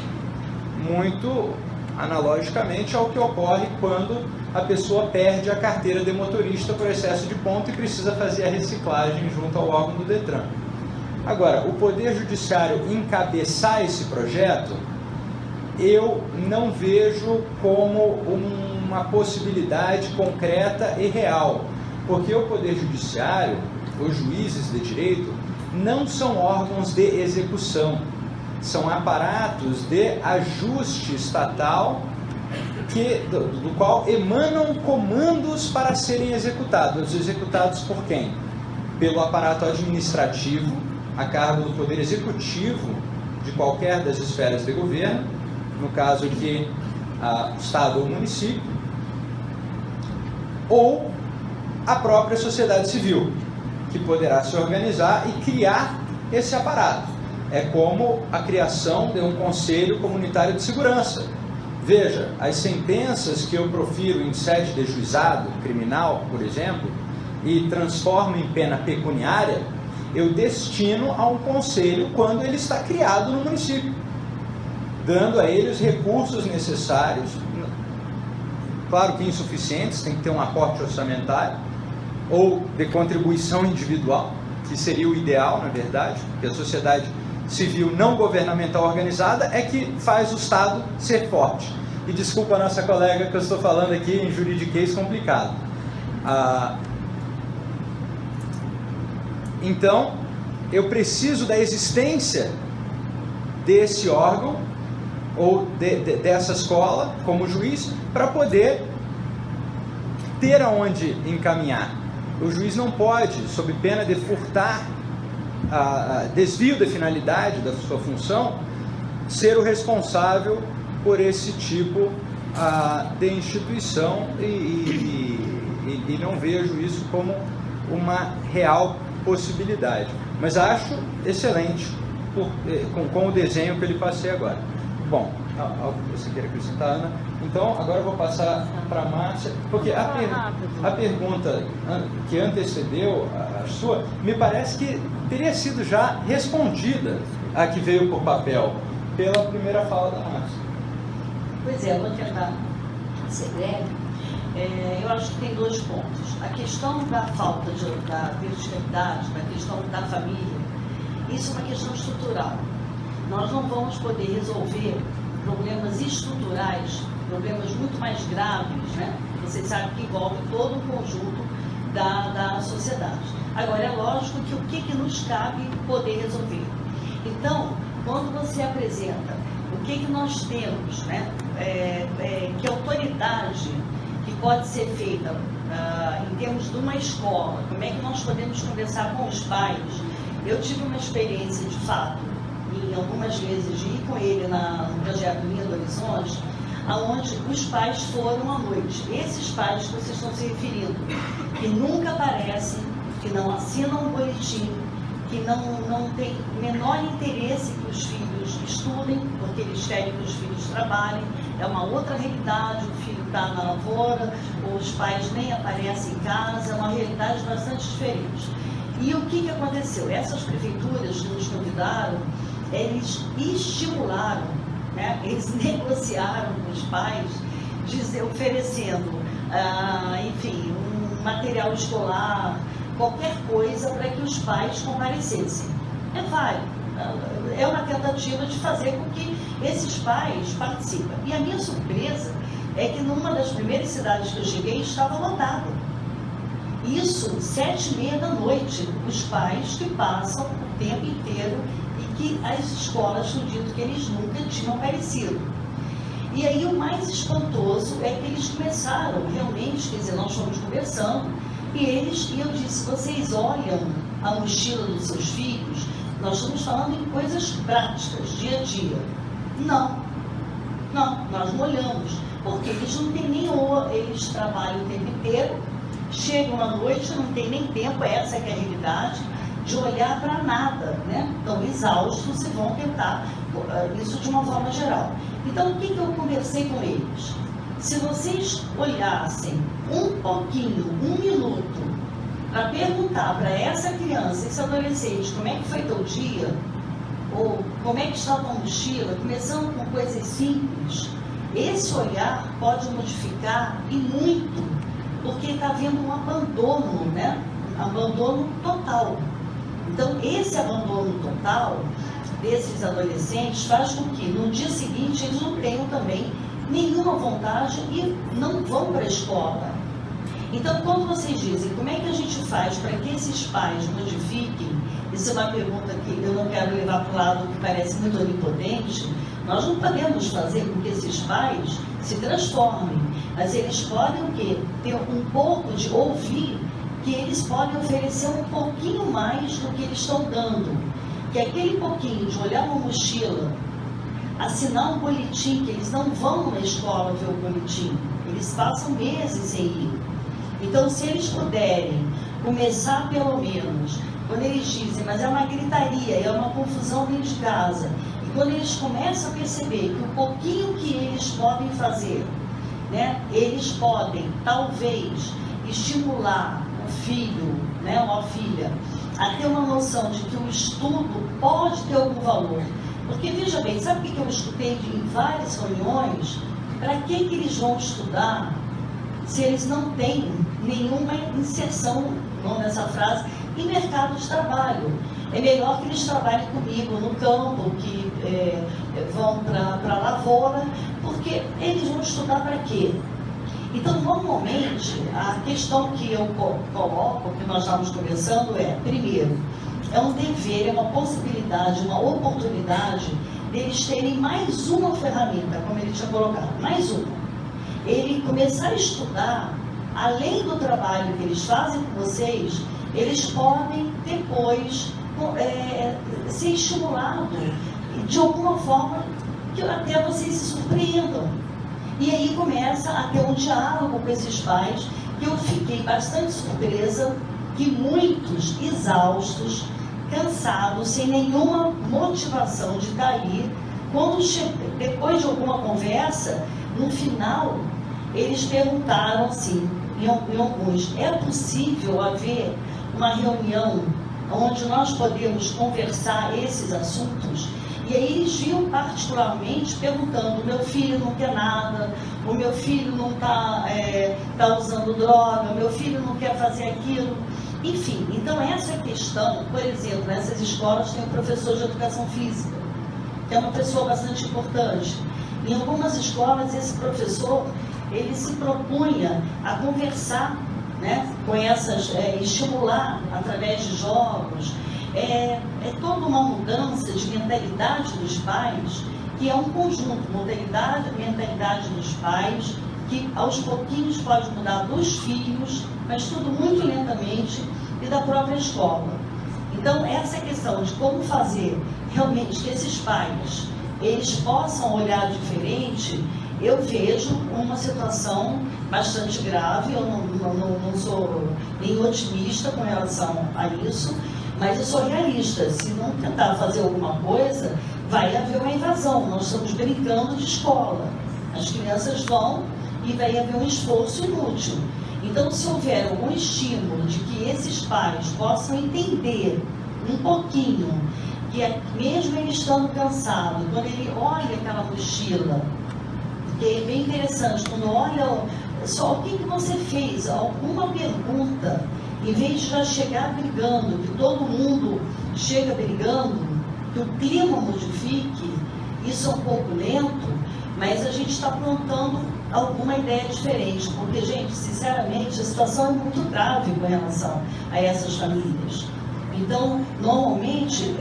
Muito analogicamente ao que ocorre quando a pessoa perde a carteira de motorista por excesso de ponto e precisa fazer a reciclagem junto ao órgão do Detran. Agora, o Poder Judiciário encabeçar esse projeto, eu não vejo como uma possibilidade concreta e real, porque o Poder Judiciário, os juízes de direito, não são órgãos de execução, são aparatos de ajuste estatal do qual emanam comandos para serem executados. Executados por quem? Pelo aparato administrativo, a cargo do Poder Executivo de qualquer das esferas de governo, no caso aqui, Estado ou município, ou a própria sociedade civil, que poderá se organizar e criar esse aparato. É como a criação de um Conselho Comunitário de Segurança. Veja, as sentenças que eu profiro em sede de juizado criminal, por exemplo, e transformo em pena pecuniária, eu destino a um conselho quando ele está criado no município. dando a ele os recursos necessários, claro que insuficientes, tem que ter um aporte orçamentário, ou de contribuição individual, que seria o ideal, na verdade, porque a sociedade civil não governamental organizada é que faz o Estado ser forte. E desculpa a nossa colega que eu estou falando aqui em juridiquês complicado. Então, eu preciso da existência desse órgão ou dessa escola como juiz para poder ter aonde encaminhar. O juiz não pode, sob pena de furtar, desvio da finalidade da sua função, ser o responsável por esse tipo de instituição e não vejo isso como uma real possibilidade. Mas acho excelente com o desenho que eu lhe passei agora. Bom, algo que você queira acrescentar, Ana? Então, agora eu vou passar para a Márcia, porque a pergunta que antecedeu a sua, me parece que teria sido já respondida, a que veio por papel, pela primeira fala da Márcia. Pois é, eu vou tentar ser breve. Eu acho que tem 2 pontos. A questão da falta da verticalidade, da questão da família, isso é uma questão estrutural. Nós não vamos poder resolver problemas estruturais, problemas muito mais graves, né? Você sabe que envolve todo um conjunto da sociedade. Agora, é lógico que o que nos cabe poder resolver. Então, quando você apresenta o que nós temos, né? Que autoridade que pode ser feita em termos de uma escola, como é que nós podemos conversar com os pais. Eu tive uma experiência de fato, em algumas vezes, de ir com ele no projeto Linha do Horizonte, onde os pais foram à noite. Esses pais que vocês estão se referindo, que nunca aparecem, que não assinam um boletim, que não tem o menor interesse que os filhos estudem, porque eles querem que os filhos trabalhem, é uma outra realidade, o filho está na lavoura, os pais nem aparecem em casa, é uma realidade bastante diferente. E o que aconteceu? Essas prefeituras que nos convidaram, eles estimularam, né? Eles negociaram com os pais, oferecendo, enfim, um material escolar, qualquer coisa para que os pais comparecessem. É válido, é uma tentativa de fazer com que esses pais participem. E a minha surpresa é que numa das primeiras cidades que eu cheguei estava lotada. Isso, 7h30 da noite, os pais que passam o tempo inteiro e que as escolas tinham dito que eles nunca tinham aparecido. E aí o mais espantoso é que eles começaram realmente, quer dizer, nós fomos conversando, e eu disse, vocês olham a mochila dos seus filhos? Nós estamos falando em coisas práticas, dia a dia. Não, nós não olhamos, porque eles não têm nem eles trabalham o tempo inteiro, chegam à noite, não tem nem tempo, essa é que é a realidade, de olhar para nada, né? Estão exaustos e vão tentar isso de uma forma geral. Então, o que eu conversei com eles? Se vocês olhassem um pouquinho, 1 minuto, para perguntar para essa criança, esse adolescente, como é que foi teu dia, ou como é que está a tua mochila, começando com coisas simples, esse olhar pode modificar e muito, porque está havendo um abandono, né? Abandono total. Então, esse abandono total desses adolescentes faz com que no dia seguinte eles não tenham também nenhuma vontade e não vão para a escola. Então, quando vocês dizem como é que a gente faz para que esses pais modifiquem, isso é uma pergunta que eu não quero levar para o lado que parece muito onipotente, nós não podemos fazer com que esses pais se transformem, mas eles podem o quê? Ter um pouco de ouvir que eles podem oferecer um pouquinho mais do que eles estão dando, que aquele pouquinho de olhar uma mochila, assinar um boletim, que eles não vão na escola ver o boletim, eles passam meses sem ir. Então, se eles puderem começar pelo menos, quando eles dizem, mas é uma gritaria, é uma confusão dentro de casa, e quando eles começam a perceber que o pouquinho que eles podem fazer, né, eles podem, talvez, estimular o filho, né, ou a filha, a ter uma noção de que o estudo pode ter algum valor. Porque, veja bem, sabe o que eu escutei em várias reuniões? Para que eles vão estudar se eles não têm nenhuma inserção, não nessa frase, em mercado de trabalho? É melhor que eles trabalhem comigo no campo, que vão para a lavoura, porque eles vão estudar para quê? Então, normalmente, a questão que eu coloco, que nós estamos conversando é, primeiro, é um dever, é uma possibilidade, uma oportunidade deles terem mais uma ferramenta, como ele tinha colocado, mais uma. Ele começar a estudar, além do trabalho que eles fazem com vocês, eles podem depois ser estimulados de alguma forma que até vocês se surpreendam. E aí começa a ter um diálogo com esses pais, que eu fiquei bastante surpresa, que muitos exaustos, cansados, sem nenhuma motivação de estar ali, quando depois de alguma conversa, no final, eles perguntaram assim, em alguns, é possível haver uma reunião onde nós podemos conversar esses assuntos? E aí eles vinham particularmente perguntando, o meu filho não quer nada, o meu filho não está usando droga, o meu filho não quer fazer aquilo. Enfim, então essa questão, por exemplo, nessas escolas tem um professor de educação física, que é uma pessoa bastante importante. Em algumas escolas, esse professor, ele se propunha a conversar, né, com essas, estimular através de jogos. É toda uma mudança de mentalidade dos pais, que é um conjunto, mentalidade dos pais, que aos pouquinhos pode mudar dos filhos, mas tudo muito lentamente, e da própria escola. Então, essa questão de como fazer realmente que esses pais, eles possam olhar diferente, eu vejo uma situação bastante grave. Eu não sou nem otimista com relação a isso, mas eu sou realista. Se não tentar fazer alguma coisa, vai haver uma invasão. Nós estamos brincando de escola. As crianças vão e vai haver um esforço inútil. Então, se houver algum estímulo de que esses pais possam entender um pouquinho, que mesmo ele estando cansado, quando ele olha aquela mochila, que é bem interessante, quando olha só o que você fez, alguma pergunta, em vez de já chegar brigando, que todo mundo chega brigando, que o clima modifique, isso é um pouco lento, mas a gente está aprontando alguma ideia diferente, porque, gente, sinceramente, a situação é muito grave com relação a essas famílias. Então, normalmente,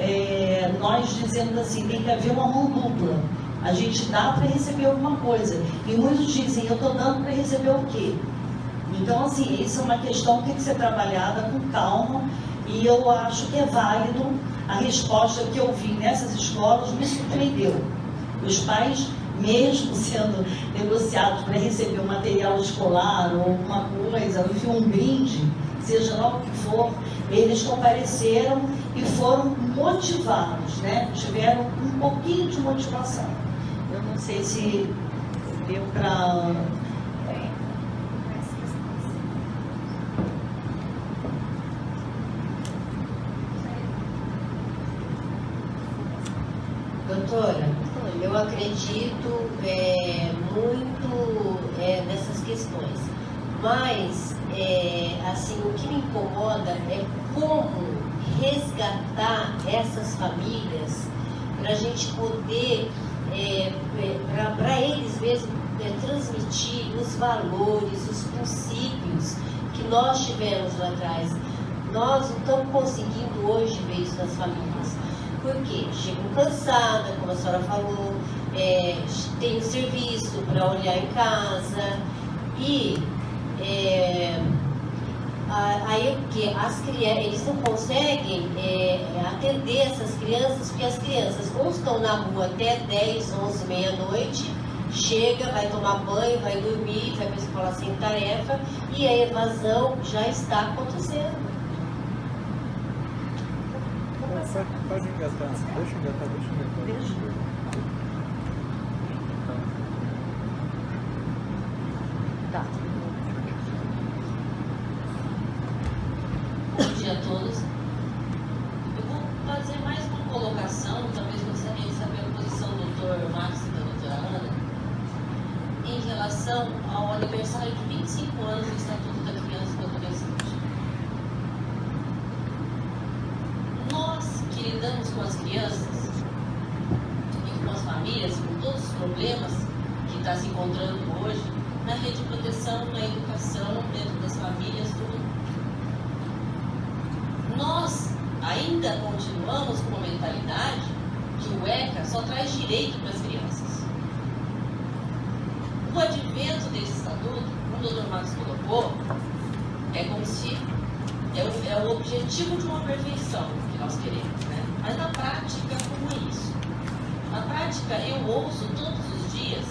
nós dizemos assim, tem que haver uma mão dupla. A gente dá para receber alguma coisa. E muitos dizem, eu estou dando para receber o quê? Então, assim, isso é uma questão que tem que ser trabalhada com calma, e eu acho que é válido. A resposta que eu vi nessas escolas me surpreendeu. Os pais, mesmo sendo negociados para receber um material escolar ou alguma coisa, enfim, um brinde, seja lá o que for, eles compareceram e foram motivados, né? Tiveram um pouquinho de motivação. Eu não sei se deu para... Doutora, eu acredito muito nessas questões, mas assim, o que me incomoda é como resgatar essas famílias para a gente poder, para eles mesmos, transmitir os valores, os princípios que nós tivemos lá atrás. Nós não estamos conseguindo hoje ver isso nas famílias. Porque chegam cansadas, como a senhora falou, tem o serviço para olhar em casa, e aí porque eles não conseguem atender essas crianças, porque as crianças ou estão na rua até 10, 11, meia-noite, chega, vai tomar banho, vai dormir, vai para a escola sem tarefa, e a evasão já está acontecendo. Pode engatar, deixa eu engatar. Tá. Bom dia a todos. Eu vou fazer mais uma colocação, talvez gostaria de saber relação ao aniversário de 25 anos do Estatuto da Criança e do Adolescente. Nós que lidamos com as crianças e com as famílias, com todos os problemas que está se encontrando hoje, na rede de proteção, na educação, dentro das famílias, tudo. Nós ainda continuamos com uma mentalidade que o ECA só traz direito para as crianças. O advento desse estatuto, como o Dr. Marcos colocou, é como se é o objetivo de uma perfeição que nós queremos, né? Mas na prática, como é isso? Na prática, eu ouço todos os dias,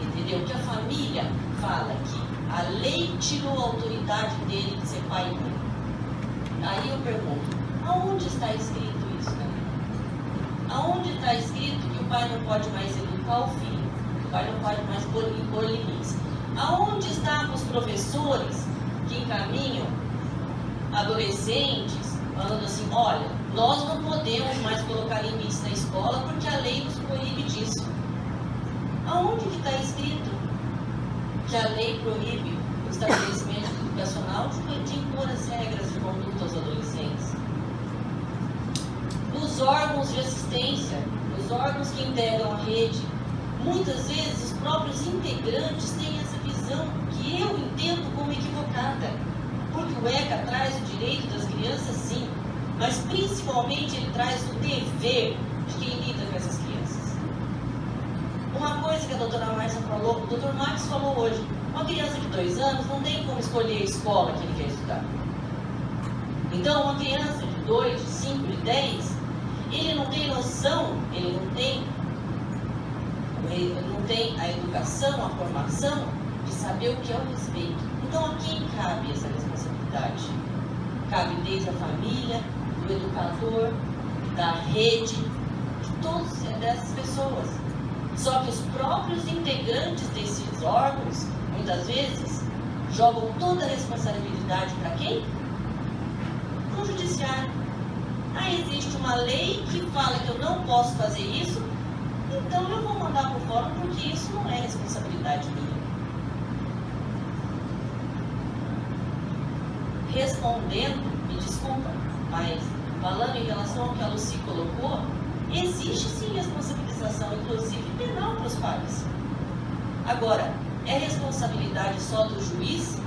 entendeu? Que a família fala que a lei tirou a autoridade dele de ser pai e mãe. Aí eu pergunto, aonde está escrito isso, né? Aonde está escrito que o pai não pode mais educar o filho? O pai não pode mais impor limites? Aonde estão os professores que encaminham adolescentes falando assim, olha, nós não podemos mais colocar limites na escola porque a lei nos proíbe disso? Aonde que está escrito que a lei proíbe o estabelecimento educacional de impor as regras de conduta aos adolescentes? Nos órgãos de assistência, nos órgãos que integram a rede, muitas vezes os próprios integrantes têm essa visão que eu entendo como equivocada, porque o ECA traz o direito das crianças, sim, mas principalmente ele traz o dever de quem lida com essas crianças. Uma coisa que a doutora Márcia falou, o doutor Max falou hoje, uma criança de 2 anos não tem como escolher a escola que ele quer estudar. Então, uma criança de 2, de 5, de 10, ele não tem noção, ele não tem a educação, a formação de saber o que é o respeito. Então, a quem cabe essa responsabilidade? Cabe desde a família, do educador, da rede, de todas dessas pessoas. Só que os próprios integrantes desses órgãos, muitas vezes, jogam toda a responsabilidade para quem? Para o judiciário. Ah, existe uma lei que fala que eu não posso fazer isso, então eu vou mandar para o fórum porque isso não é responsabilidade minha. Respondendo, me desculpa, mas falando em relação ao que a Lucy colocou, existe sim responsabilização, inclusive penal para os pais. Agora, é responsabilidade só do juiz?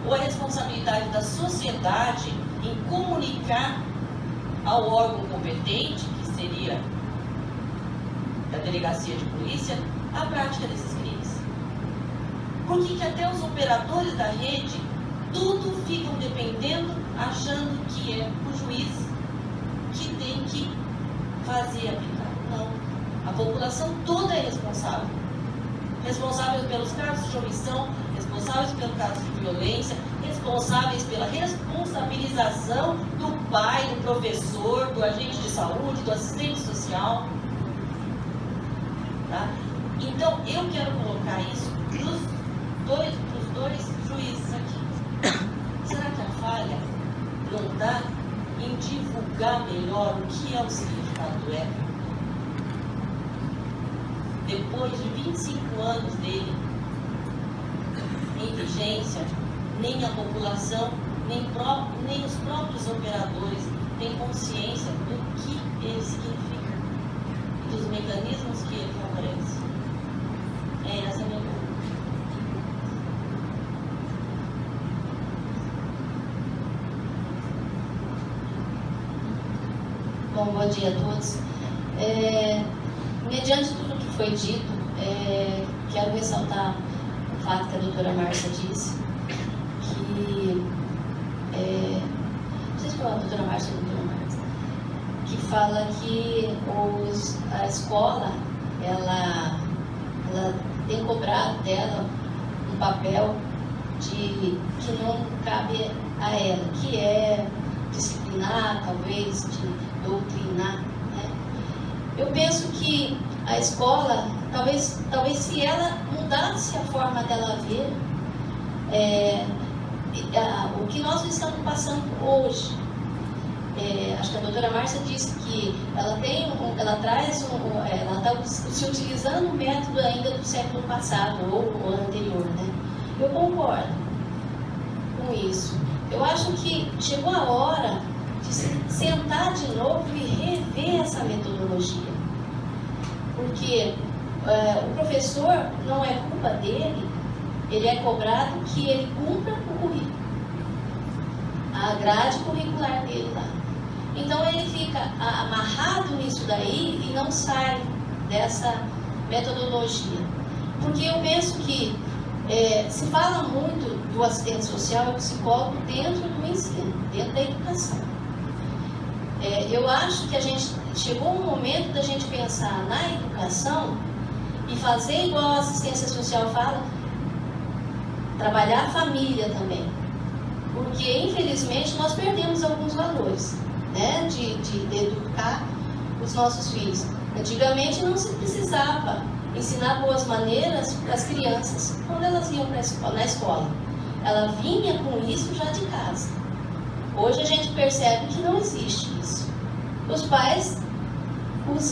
Ou é responsabilidade da sociedade em comunicar ao órgão competente, que seria da delegacia de polícia, a prática desses crimes? Por que até os operadores da rede tudo ficam dependendo, achando que é o juiz que tem que fazer aplicar? Não. A população toda é responsável. Responsável pelos casos de omissão, responsáveis pelo caso de violência, responsáveis pela responsabilização do pai, do professor, do agente de saúde, do assistente social. Tá? Então, eu quero colocar isso para os dois juízes aqui. Será que a falha não está em divulgar melhor o que é o significado do ECA? Depois de 25 anos dele em vigência, nem a população, nem os próprios operadores têm consciência do que ele significa e dos mecanismos que ele favorece. É essa a minha pergunta. Bom dia a todos. Mediante tudo que foi dito, quero ressaltar o fato que a doutora Márcia disse, que, não sei se foi a doutora Márcia ou a doutora Márcia, que fala que a escola, ela tem cobrado dela um papel que não cabe a ela, que é disciplinar, talvez, de doutrinar, né? Eu penso que a escola, talvez se ela mudasse a forma dela ver o que nós estamos passando hoje, acho que a doutora Márcia disse que ela está se utilizando um método ainda do século passado ou anterior, né? Eu concordo com isso. Eu acho que chegou a hora de sentar de novo e rever essa metodologia. Porque o professor, não é culpa dele, ele é cobrado que ele cumpra o currículo, a grade curricular dele lá. Então ele fica amarrado nisso daí e não sai dessa metodologia. Porque eu penso que se fala muito do assistente social e do psicólogo dentro do ensino, dentro da educação. Eu acho que a gente chegou um momento da gente pensar na educação e fazer igual a assistência social fala, trabalhar a família também. Porque, infelizmente, nós perdemos alguns valores, né, de educar os nossos filhos. Antigamente não se precisava ensinar boas maneiras para as crianças quando elas iam na escola. Ela vinha com isso já de casa. Hoje a gente percebe que não existe isso. Os pais,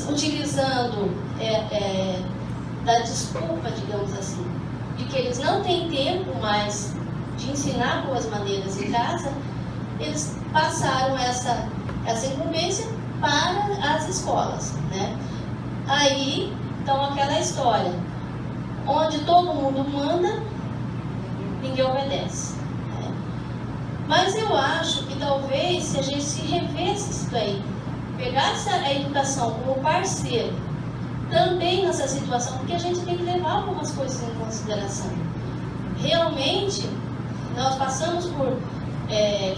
utilizando da desculpa, digamos assim, de que eles não têm tempo mais de ensinar boas maneiras em casa, eles passaram essa incumbência para as escolas, né? Aí, então, aquela história, onde todo mundo manda, ninguém obedece, né? Mas eu acho que talvez, se a gente se revesse isso daí, pegasse a educação como parceiro, também nessa situação, porque a gente tem que levar algumas coisas em consideração. Realmente, nós passamos por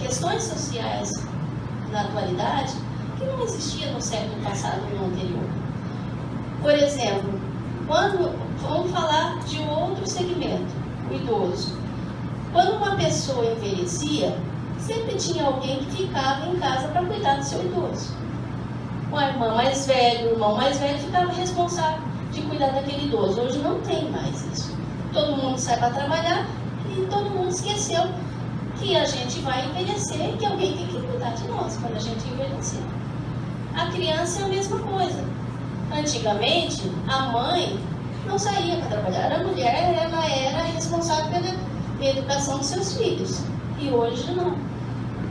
questões sociais na atualidade que não existia no século passado e no anterior. Por exemplo, vamos falar de outro segmento, o idoso. Quando uma pessoa envelhecia, sempre tinha alguém que ficava em casa para cuidar do seu idoso. Uma irmã mais velha, o irmão mais velho ficava responsável de cuidar daquele idoso. Hoje não tem mais isso. Todo mundo sai para trabalhar e todo mundo esqueceu que a gente vai envelhecer e que alguém tem que cuidar de nós quando a gente envelhecer. A criança é a mesma coisa. Antigamente, a mãe não saía para trabalhar. A mulher, ela era responsável pela educação dos seus filhos. E hoje não.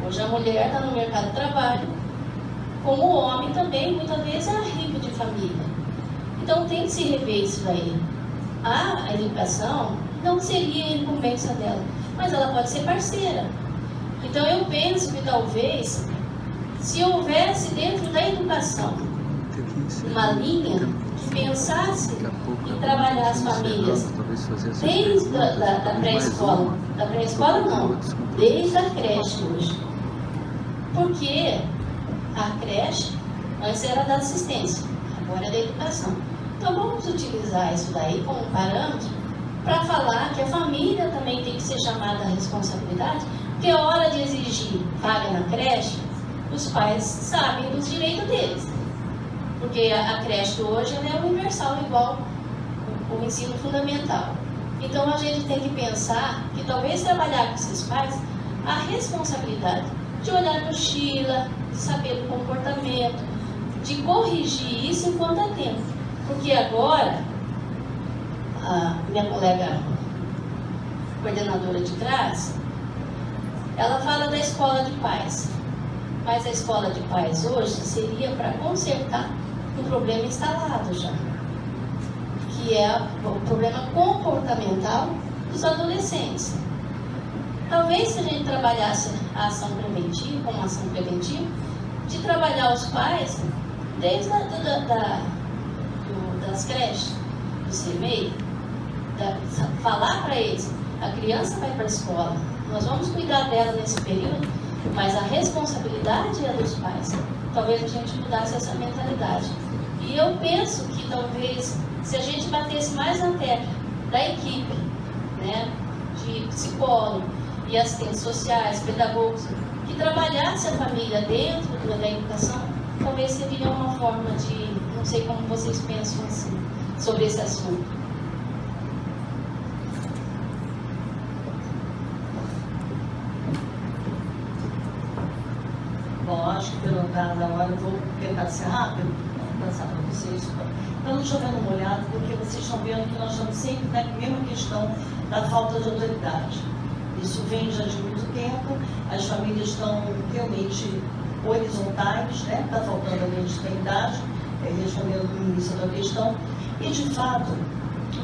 Hoje a mulher está no mercado de trabalho. Como o homem também, muitas vezes, é arribo de família. Então tem que se rever isso daí. A educação não seria incumbência dela, mas ela pode ser parceira. Então eu penso que talvez, se houvesse dentro da educação uma linha que pensasse em trabalhar as famílias desde da pré-escola, da pré-escola não, desde a creche hoje. Porque a creche antes era da assistência, agora é da educação. Então vamos utilizar isso daí como parâmetro para falar que a família também tem que ser chamada à responsabilidade, porque a hora de exigir vaga na creche, os pais sabem dos direitos deles. Porque a creche hoje ela é universal, igual o ensino fundamental. Então a gente tem que pensar que talvez trabalhar com esses pais a responsabilidade de olhar a mochila, de saber do comportamento, de corrigir isso enquanto é tempo. Porque agora, a minha colega coordenadora de classe, ela fala da escola de pais. Mas a escola de pais hoje seria para consertar um problema instalado já, que é o problema comportamental dos adolescentes. Talvez se a gente trabalhasse a ação preventiva, como ação preventiva, de trabalhar os pais desde das creches, do CMEI, falar para eles, a criança vai para a escola, nós vamos cuidar dela nesse período, mas a responsabilidade é dos pais. Talvez a gente mudasse essa mentalidade. E eu penso que talvez, se a gente batesse mais na tecla da equipe, né, de psicólogo e assistentes sociais, pedagogos, que trabalhasse a família dentro da educação, talvez seria uma forma de, não sei como vocês pensam assim, sobre esse assunto. Bom, acho que pelo andar da hora eu vou tentar ser rápido, passar para vocês, para não chover no molhado, porque vocês estão vendo que nós estamos sempre na mesma questão da falta de autoridade. Isso vem já de muito tempo, as famílias estão realmente horizontais, né? Está faltando a legitimidade, respondendo no início da questão, e de fato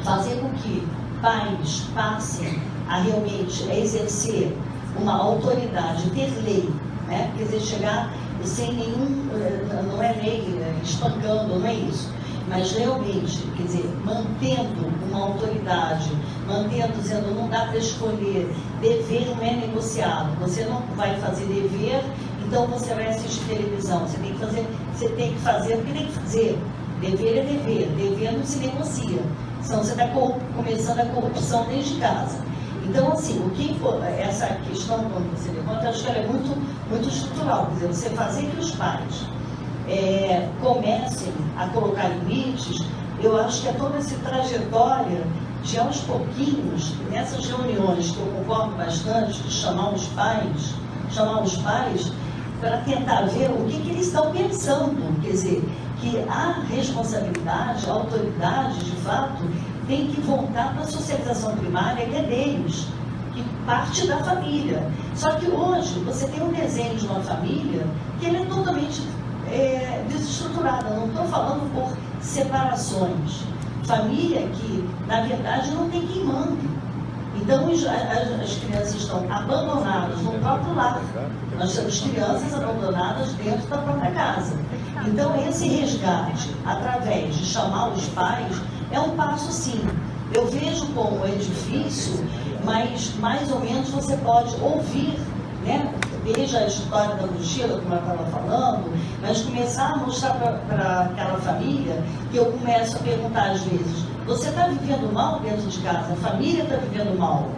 fazer com que pais passem a realmente exercer uma autoridade, ter lei, né? Quer dizer, chegar sem nenhum, não é lei espancando, não é isso, mas realmente, quer dizer, mantendo uma autoridade, mantendo, dizendo, não dá para escolher, dever não é negociado, você não vai fazer dever, então você vai assistir televisão, você tem que fazer o que tem que fazer, dever é dever, dever não se negocia, senão você está começando a corrupção desde casa. Então, assim, essa questão, quando você levanta, eu acho que ela é muito estrutural, quer dizer, você fazer que os pais comecem a colocar limites, eu acho que é toda essa trajetória de aos pouquinhos, nessas reuniões que eu concordo bastante, de chamar os pais para tentar ver o que eles estão pensando, quer dizer, que a responsabilidade, a autoridade, de fato, tem que voltar para a socialização primária, que é deles, que parte da família. Só que hoje você tem um desenho de uma família que ele é totalmente desestruturada. Não estou falando por separações. Família que, na verdade, não tem quem mande. Então, as crianças estão abandonadas no próprio lar. Nós temos crianças abandonadas dentro da própria casa. Então, esse resgate, através de chamar os pais, é um passo sim. Eu vejo como é difícil, mas mais ou menos você pode ouvir, né? Veja a história da mochila, como ela estava falando, mas começar a mostrar para aquela família, que eu começo a perguntar às vezes, você está vivendo mal dentro de casa? A família está vivendo mal?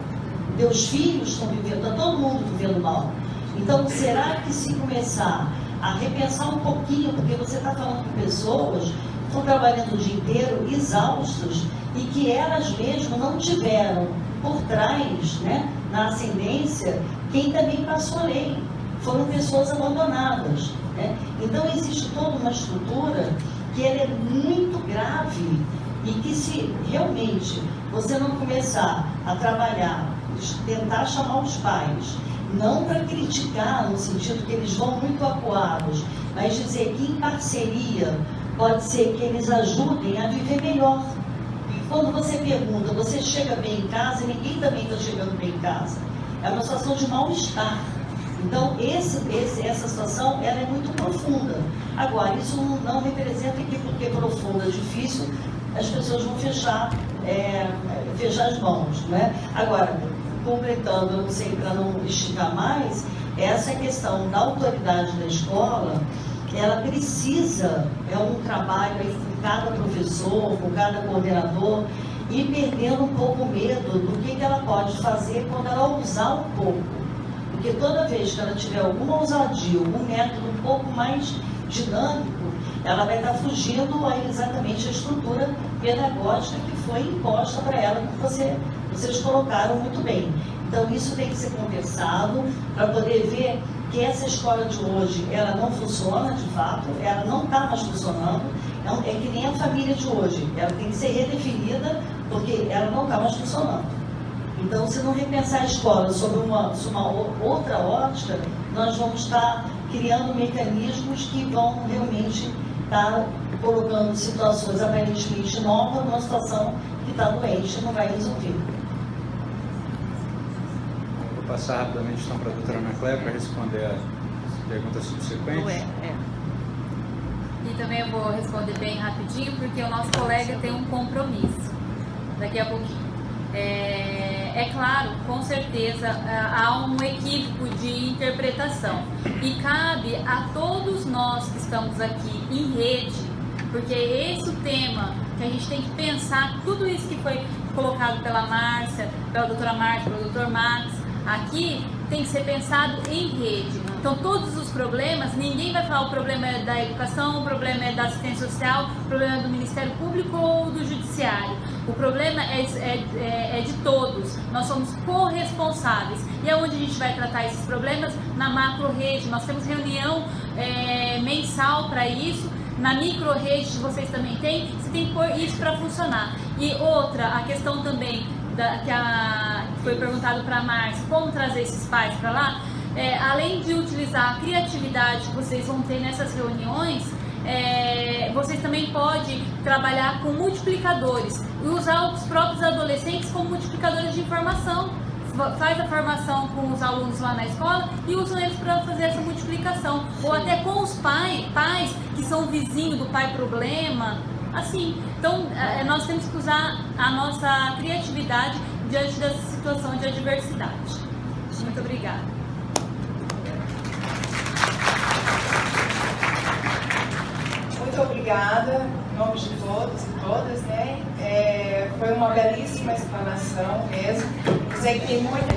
Teus filhos estão vivendo, está todo mundo vivendo mal? Então, será que se começar a repensar um pouquinho, porque você está falando com pessoas que estão trabalhando o dia inteiro, exaustos, e que elas mesmas não tiveram por trás, né, na ascendência, quem também passou a lei. Foram pessoas abandonadas, né? Então, existe toda uma estrutura que ela é muito grave e que se realmente você não começar a trabalhar, tentar chamar os pais, não para criticar no sentido que eles vão muito acuados, mas dizer que em parceria pode ser que eles ajudem a viver melhor. E quando você pergunta, você chega bem em casa, ninguém também está chegando bem em casa. É uma situação de mal-estar. Então, essa situação ela é muito profunda. Agora, isso não representa que porque é profunda, difícil, as pessoas vão fechar as mãos, né? Agora, completando, eu não sei, para não esticar mais, essa questão da autoridade da escola, ela precisa, é um trabalho aí com cada professor, com cada coordenador, e perdendo um pouco o medo do que ela pode fazer quando ela ousar um pouco. Porque toda vez que ela tiver alguma ousadia, algum método um pouco mais dinâmico, ela vai estar fugindo a exatamente a estrutura pedagógica que foi imposta para ela, que vocês colocaram muito bem. Então, isso tem que ser conversado para poder ver que essa escola de hoje, ela não funciona de fato, ela não está mais funcionando, é que nem a família de hoje, ela tem que ser redefinida porque ela não está mais funcionando. Então, se não repensar a escola sobre uma outra ótica, nós vamos estar criando mecanismos que vão realmente estar colocando situações aparentemente novas numa situação que está doente e não vai resolver. Vou passar rapidamente então para a doutora Ana Cléia para responder as perguntas subsequentes. E também eu vou responder bem rapidinho, porque o nosso colega tem um compromisso daqui a pouquinho. É claro, com certeza há um equívoco de interpretação e cabe a todos nós que estamos aqui em rede, porque esse é o tema que a gente tem que pensar, tudo isso que foi colocado pela Márcia, pela doutora Márcia, pelo doutor Max, aqui tem que ser pensado em rede. Então, todos os problemas, ninguém vai falar o problema é da educação, o problema é da assistência social, o problema é do Ministério Público ou do Judiciário. O problema é de todos. Nós somos corresponsáveis. E é onde a gente vai tratar esses problemas? Na macro-rede. Nós temos reunião mensal para isso. Na micro-rede, vocês também têm. Você tem que pôr isso para funcionar. E outra, a questão também que foi perguntado para a Márcia, como trazer esses pais para lá, além de utilizar a criatividade que vocês vão ter nessas reuniões, vocês também podem trabalhar com multiplicadores e usar os próprios adolescentes como multiplicadores de informação. Faz a formação com os alunos lá na escola e usam eles para fazer essa multiplicação. Ou até com os pais que são vizinhos do pai problema, assim. Então, nós temos que usar a nossa criatividade diante dessa situação de adversidade. Muito obrigada. Muito obrigada, em nome de todos e todas, né? Foi uma belíssima explanação mesmo. Sei que tem muita